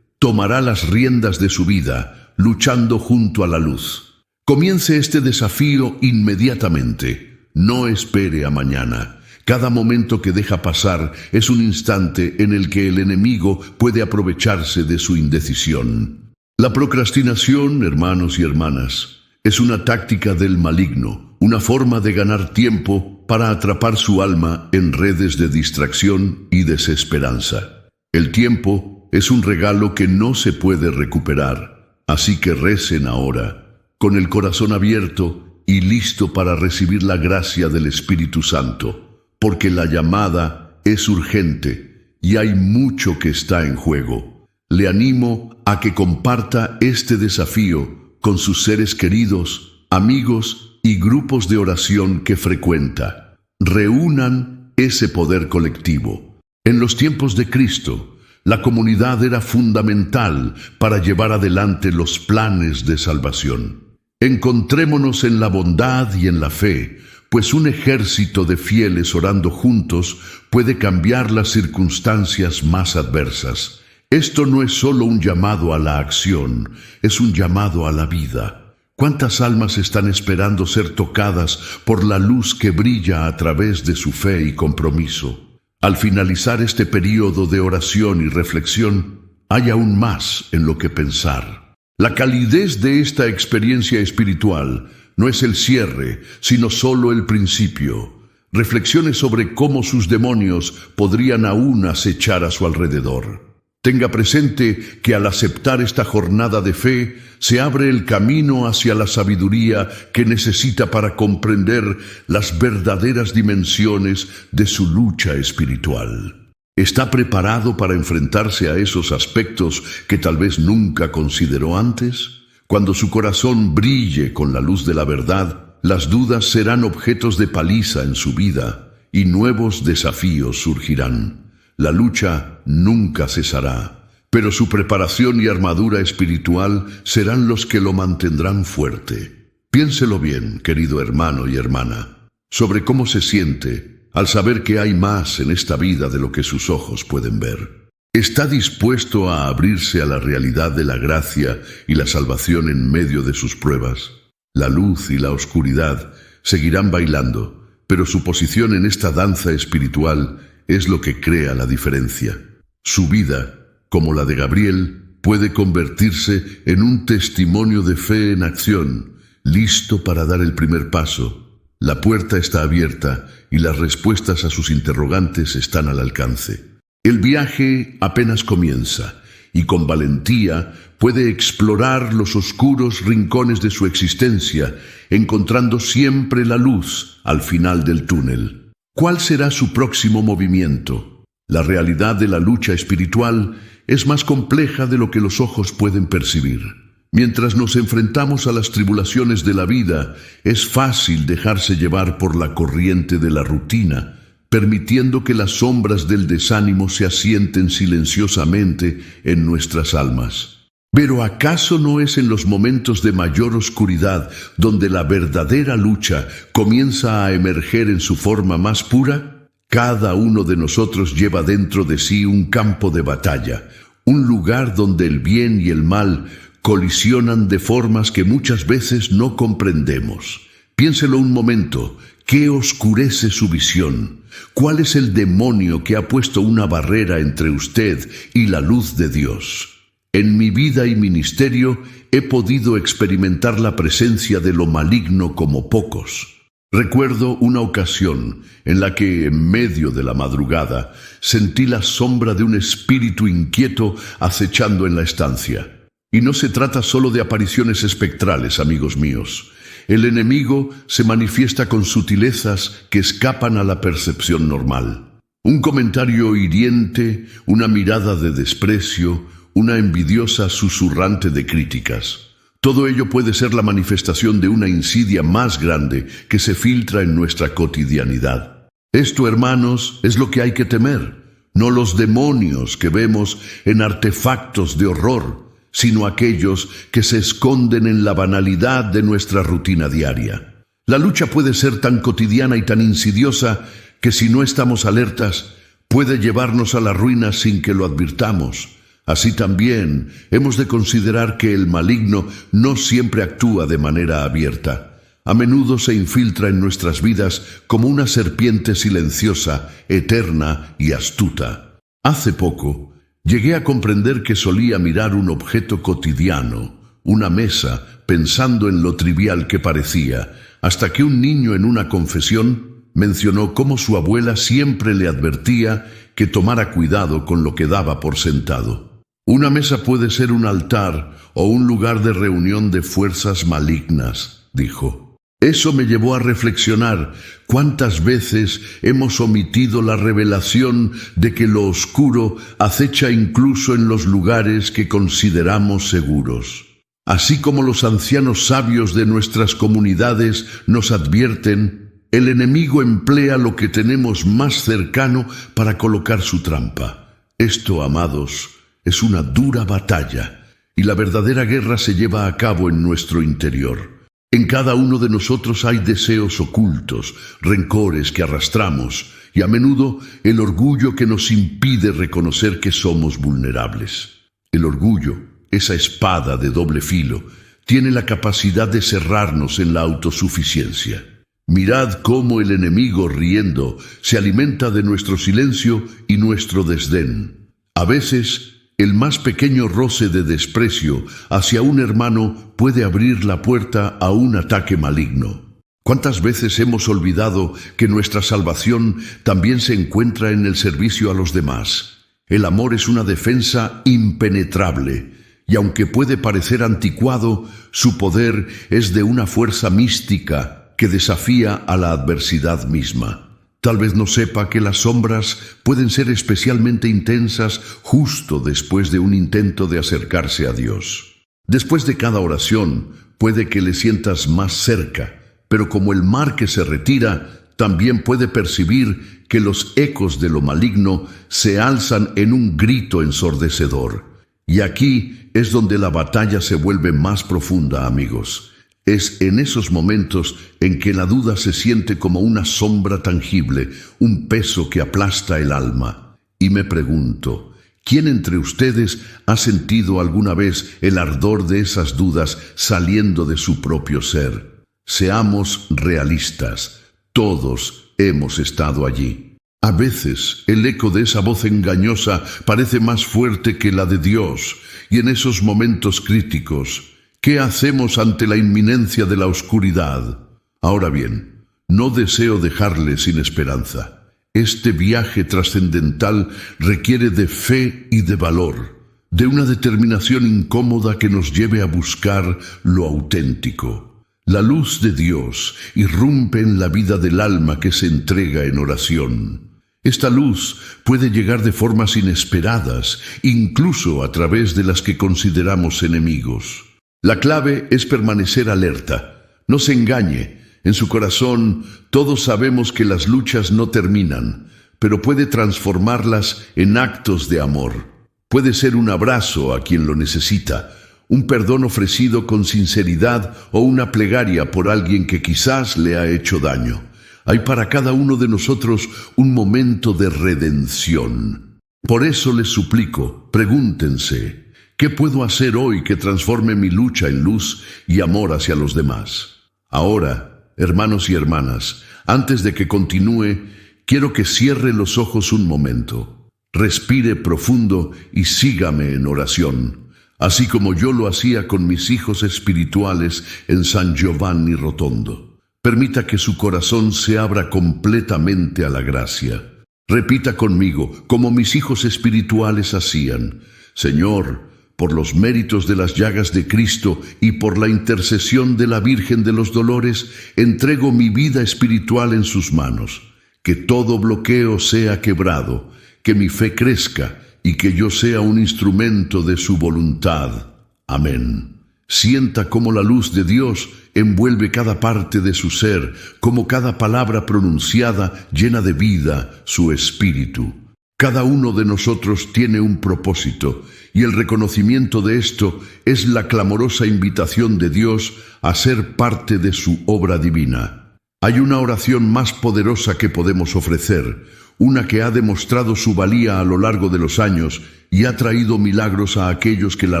tomará las riendas de su vida, luchando junto a la luz. Comience este desafío inmediatamente. no espere a mañana. Cada momento que deja pasar es un instante en el que el enemigo puede aprovecharse de su indecisión. La procrastinación, hermanos y hermanas, es una táctica del maligno, una forma de ganar tiempo para atrapar su alma en redes de distracción y desesperanza. El tiempo es un regalo que no se puede recuperar, así que recen ahora, con el corazón abierto y listo para recibir la gracia del Espíritu Santo, porque la llamada es urgente y hay mucho que está en juego. Le animo a que comparta este desafío con sus seres queridos, amigos y grupos de oración que frecuenta. Reúnan ese poder colectivo. En los tiempos de Cristo, la comunidad era fundamental para llevar adelante los planes de salvación. Encontrémonos en la bondad y en la fe, pues un ejército de fieles orando juntos puede cambiar las circunstancias más adversas. Esto no es solo un llamado a la acción, es un llamado a la vida. ¿Cuántas almas están esperando ser tocadas por la luz que brilla a través de su fe y compromiso? Al finalizar este período de oración y reflexión, hay aún más en lo que pensar. La calidez de esta experiencia espiritual no es el cierre, sino solo el principio. Reflexione sobre cómo sus demonios podrían aún acechar a su alrededor. Tenga presente que al aceptar esta jornada de fe, se abre el camino hacia la sabiduría que necesita para comprender las verdaderas dimensiones de su lucha espiritual. ¿Está preparado para enfrentarse a esos aspectos que tal vez nunca consideró antes? Cuando su corazón brille con la luz de la verdad, las dudas serán objetos de paliza en su vida y nuevos desafíos surgirán. La lucha nunca cesará, pero su preparación y armadura espiritual serán los que lo mantendrán fuerte. Piénselo bien, querido hermano y hermana, sobre cómo se siente al saber que hay más en esta vida de lo que sus ojos pueden ver. ¿Está dispuesto a abrirse a la realidad de la gracia y la salvación en medio de sus pruebas? La luz y la oscuridad seguirán bailando, pero su posición en esta danza espiritual es lo que crea la diferencia. Su vida, como la de Gabriel, puede convertirse en un testimonio de fe en acción, listo para dar el primer paso. La puerta está abierta y las respuestas a sus interrogantes están al alcance. El viaje apenas comienza y con valentía puede explorar los oscuros rincones de su existencia, encontrando siempre la luz al final del túnel. ¿Cuál será su próximo movimiento? La realidad de la lucha espiritual es más compleja de lo que los ojos pueden percibir. Mientras nos enfrentamos a las tribulaciones de la vida, es fácil dejarse llevar por la corriente de la rutina, permitiendo que las sombras del desánimo se asienten silenciosamente en nuestras almas. Pero ¿acaso no es en los momentos de mayor oscuridad donde la verdadera lucha comienza a emerger en su forma más pura? Cada uno de nosotros lleva dentro de sí un campo de batalla, un lugar donde el bien y el mal colisionan de formas que muchas veces no comprendemos. Piénselo un momento. ¿Qué oscurece su visión? ¿Cuál es el demonio que ha puesto una barrera entre usted y la luz de Dios? En mi vida y ministerio he podido experimentar la presencia de lo maligno como pocos. Recuerdo una ocasión en la que, en medio de la madrugada, sentí la sombra de un espíritu inquieto acechando en la estancia. Y no se trata solo de apariciones espectrales, amigos míos. El enemigo se manifiesta con sutilezas que escapan a la percepción normal. Un comentario hiriente, una mirada de desprecio, una envidiosa susurrante de críticas. Todo ello puede ser la manifestación de una insidia más grande que se filtra en nuestra cotidianidad. Esto, hermanos, es lo que hay que temer, no los demonios que vemos en artefactos de horror, sino aquellos que se esconden en la banalidad de nuestra rutina diaria. La lucha puede ser tan cotidiana y tan insidiosa que si no estamos alertas, puede llevarnos a la ruina sin que lo advirtamos. Así también hemos de considerar que el maligno no siempre actúa de manera abierta. A menudo se infiltra en nuestras vidas como una serpiente silenciosa, eterna y astuta. Hace poco, llegué a comprender que solía mirar un objeto cotidiano, una mesa, pensando en lo trivial que parecía, hasta que un niño en una confesión mencionó cómo su abuela siempre le advertía que tomara cuidado con lo que daba por sentado. Una mesa puede ser un altar o un lugar de reunión de fuerzas malignas, dijo. Eso me llevó a reflexionar cuántas veces hemos omitido la revelación de que lo oscuro acecha incluso en los lugares que consideramos seguros. Así como los ancianos sabios de nuestras comunidades nos advierten, el enemigo emplea lo que tenemos más cercano para colocar su trampa. Esto, amados, es una dura batalla, y la verdadera guerra se lleva a cabo en nuestro interior. En cada uno de nosotros hay deseos ocultos, rencores que arrastramos, y a menudo el orgullo que nos impide reconocer que somos vulnerables. El orgullo, esa espada de doble filo, tiene la capacidad de cerrarnos en la autosuficiencia. Mirad cómo el enemigo, riendo, se alimenta de nuestro silencio y nuestro desdén. A veces, el más pequeño roce de desprecio hacia un hermano puede abrir la puerta a un ataque maligno. ¿Cuántas veces hemos olvidado que nuestra salvación también se encuentra en el servicio a los demás? El amor es una defensa impenetrable, y aunque puede parecer anticuado, su poder es de una fuerza mística que desafía a la adversidad misma. Tal vez no sepa que las sombras pueden ser especialmente intensas justo después de un intento de acercarse a Dios. Después de cada oración, puede que le sientas más cerca, pero como el mar que se retira, también puede percibir que los ecos de lo maligno se alzan en un grito ensordecedor. Y aquí es donde la batalla se vuelve más profunda, amigos. Es en esos momentos en que la duda se siente como una sombra tangible, un peso que aplasta el alma. Y me pregunto, ¿quién entre ustedes ha sentido alguna vez el ardor de esas dudas saliendo de su propio ser? Seamos realistas, todos hemos estado allí. A veces el eco de esa voz engañosa parece más fuerte que la de Dios, y en esos momentos críticos, ¿qué hacemos ante la inminencia de la oscuridad? Ahora bien, no deseo dejarle sin esperanza. Este viaje trascendental requiere de fe y de valor, de una determinación incómoda que nos lleve a buscar lo auténtico. La luz de Dios irrumpe en la vida del alma que se entrega en oración. Esta luz puede llegar de formas inesperadas, incluso a través de las que consideramos enemigos. La clave es permanecer alerta. No se engañe. En su corazón, todos sabemos que las luchas no terminan, pero puede transformarlas en actos de amor. Puede ser un abrazo a quien lo necesita, un perdón ofrecido con sinceridad o una plegaria por alguien que quizás le ha hecho daño. Hay para cada uno de nosotros un momento de redención. Por eso les suplico, pregúntense, ¿qué puedo hacer hoy que transforme mi lucha en luz y amor hacia los demás? Ahora, hermanos y hermanas, antes de que continúe, quiero que cierre los ojos un momento, respire profundo y sígame en oración, así como yo lo hacía con mis hijos espirituales en San Giovanni Rotondo. Permita que su corazón se abra completamente a la gracia. Repita conmigo, como mis hijos espirituales hacían: Señor, por los méritos de las llagas de Cristo y por la intercesión de la Virgen de los Dolores, entrego mi vida espiritual en sus manos. Que todo bloqueo sea quebrado, que mi fe crezca y que yo sea un instrumento de su voluntad. Amén. Sienta cómo la luz de Dios envuelve cada parte de su ser, como cada palabra pronunciada llena de vida su espíritu. Cada uno de nosotros tiene un propósito, y el reconocimiento de esto es la clamorosa invitación de Dios a ser parte de su obra divina. Hay una oración más poderosa que podemos ofrecer, una que ha demostrado su valía a lo largo de los años y ha traído milagros a aquellos que la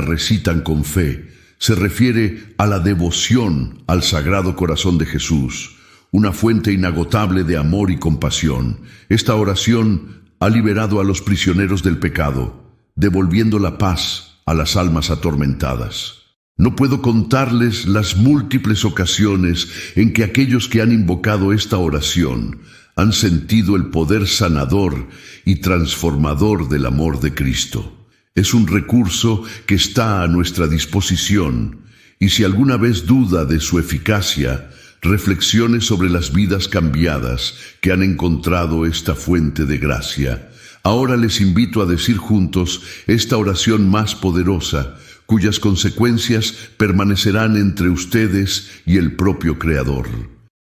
recitan con fe. se refiere a la devoción al Sagrado Corazón de Jesús, una fuente inagotable de amor y compasión. Esta oración ha liberado a los prisioneros del pecado, devolviendo la paz a las almas atormentadas. No puedo contarles las múltiples ocasiones en que aquellos que han invocado esta oración han sentido el poder sanador y transformador del amor de Cristo. Es un recurso que está a nuestra disposición, y si alguna vez duda de su eficacia, reflexione sobre las vidas cambiadas que han encontrado esta fuente de gracia. Ahora les invito a decir juntos esta oración más poderosa, cuyas consecuencias permanecerán entre ustedes y el propio Creador.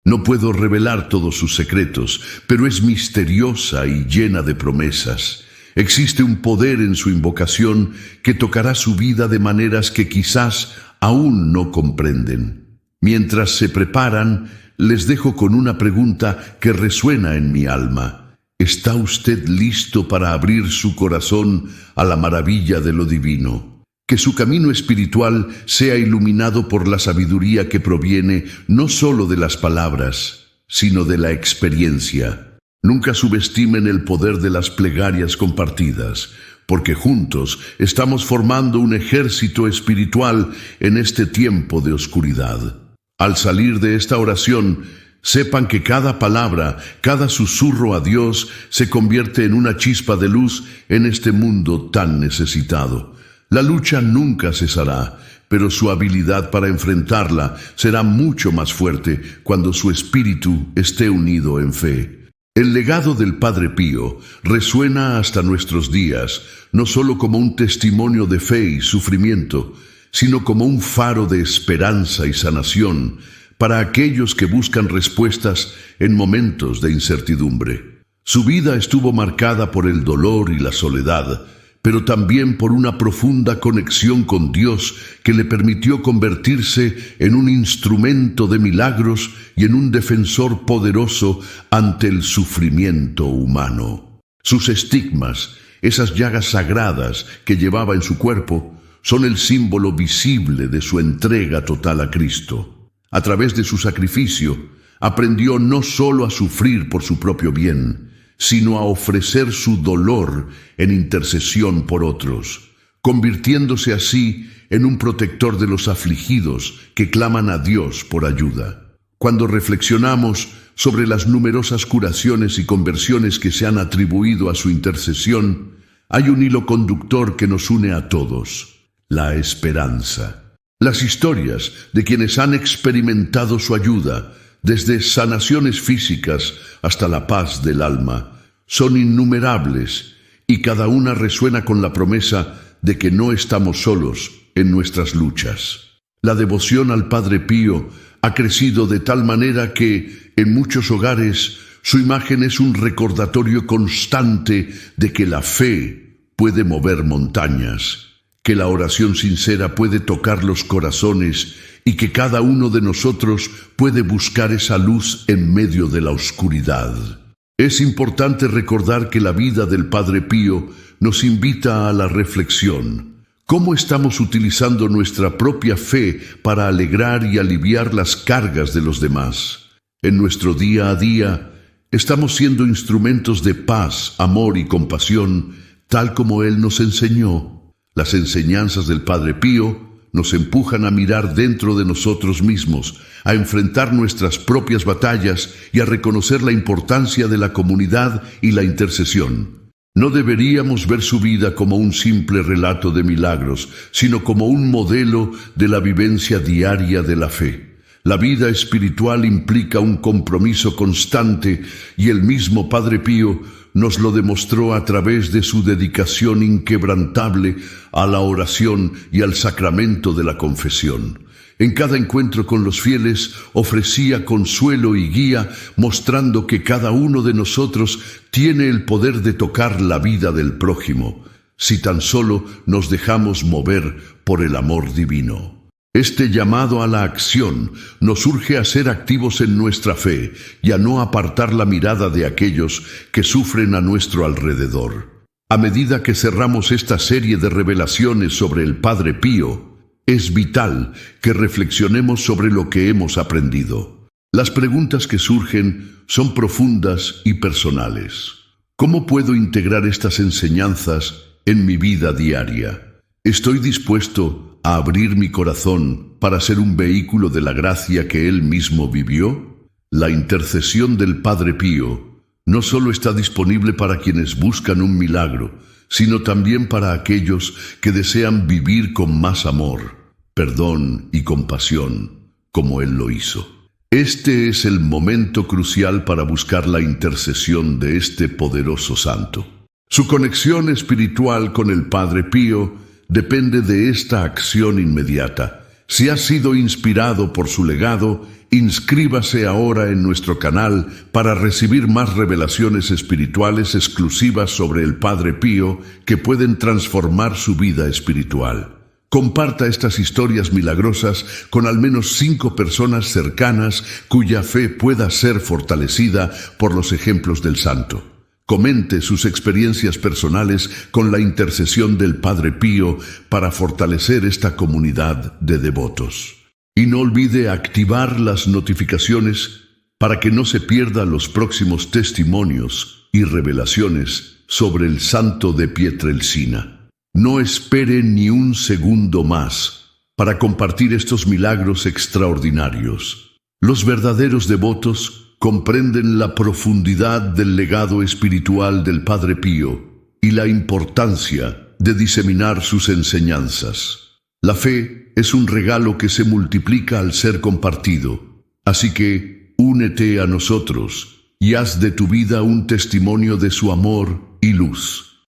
No puedo revelar todos sus secretos, pero es misteriosa y llena de promesas. Existe un poder en su invocación que tocará su vida de maneras que quizás aún no comprenden. Mientras se preparan, les dejo con una pregunta que resuena en mi alma. ¿Está usted listo para abrir su corazón a la maravilla de lo divino? Que su camino espiritual sea iluminado por la sabiduría que proviene no solo de las palabras, sino de la experiencia. Nunca subestimen el poder de las plegarias compartidas, porque juntos estamos formando un ejército espiritual en este tiempo de oscuridad. Al salir de esta oración, sepan que cada palabra, cada susurro a Dios se convierte en una chispa de luz en este mundo tan necesitado. La lucha nunca cesará, pero su habilidad para enfrentarla será mucho más fuerte cuando su espíritu esté unido en fe. El legado del Padre Pío resuena hasta nuestros días, no solo como un testimonio de fe y sufrimiento, sino como un faro de esperanza y sanación para aquellos que buscan respuestas en momentos de incertidumbre. Su vida estuvo marcada por el dolor y la soledad, pero también por una profunda conexión con Dios que le permitió convertirse en un instrumento de milagros y en un defensor poderoso ante el sufrimiento humano. Sus estigmas, esas llagas sagradas que llevaba en su cuerpo, son el símbolo visible de su entrega total a Cristo. A través de su sacrificio, aprendió no solo a sufrir por su propio bien, sino a ofrecer su dolor en intercesión por otros, convirtiéndose así en un protector de los afligidos que claman a Dios por ayuda. Cuando reflexionamos sobre las numerosas curaciones y conversiones que se han atribuido a su intercesión, hay un hilo conductor que nos une a todos: la esperanza. Las historias de quienes han experimentado su ayuda, desde sanaciones físicas hasta la paz del alma, son innumerables, y cada una resuena con la promesa de que no estamos solos en nuestras luchas. La devoción al Padre Pío ha crecido de tal manera que, en muchos hogares, su imagen es un recordatorio constante de que la fe puede mover montañas, que la oración sincera puede tocar los corazones y que cada uno de nosotros puede buscar esa luz en medio de la oscuridad. Es importante recordar que la vida del Padre Pío nos invita a la reflexión. ¿Cómo estamos utilizando nuestra propia fe para alegrar y aliviar las cargas de los demás? En nuestro día a día, estamos siendo instrumentos de paz, amor y compasión, tal como Él nos enseñó. Las enseñanzas del Padre Pío nos empujan a mirar dentro de nosotros mismos, a enfrentar nuestras propias batallas y a reconocer la importancia de la comunidad y la intercesión. No deberíamos ver su vida como un simple relato de milagros, sino como un modelo de la vivencia diaria de la fe. La vida espiritual implica un compromiso constante y el mismo Padre Pío nos lo demostró a través de su dedicación inquebrantable a la oración y al sacramento de la confesión. En cada encuentro con los fieles ofrecía consuelo y guía, mostrando que cada uno de nosotros tiene el poder de tocar la vida del prójimo, si tan solo nos dejamos mover por el amor divino. Este llamado a la acción nos urge a ser activos en nuestra fe y a no apartar la mirada de aquellos que sufren a nuestro alrededor. A medida que cerramos esta serie de revelaciones sobre el Padre Pío, Es vital que reflexionemos sobre lo que hemos aprendido. Las preguntas que surgen son profundas y personales. ¿Cómo puedo integrar estas enseñanzas en mi vida diaria? ¿Estoy dispuesto a abrir mi corazón para ser un vehículo de la gracia que Él mismo vivió? La intercesión del Padre Pío no solo está disponible para quienes buscan un milagro, sino también para aquellos que desean vivir con más amor, perdón y compasión, como Él lo hizo. Este es el momento crucial para buscar la intercesión de este poderoso santo. Su conexión espiritual con el Padre Pío depende de esta acción inmediata. Si ha sido inspirado por su legado, inscríbase ahora en nuestro canal para recibir más revelaciones espirituales exclusivas sobre el Padre Pío que pueden transformar su vida espiritual. Comparta estas historias milagrosas con al menos 5 personas cercanas cuya fe pueda ser fortalecida por los ejemplos del santo. Comente sus experiencias personales con la intercesión del Padre Pío para fortalecer esta comunidad de devotos. Y no olvide activar las notificaciones para que no se pierdan los próximos testimonios y revelaciones sobre el santo de Pietrelcina. No espere ni un segundo más para compartir estos milagros extraordinarios. Los verdaderos devotos comprenden la profundidad del legado espiritual del Padre Pío y la importancia de diseminar sus enseñanzas. La fe es un regalo que se multiplica al ser compartido, así que únete a nosotros y haz de tu vida un testimonio de su amor y luz.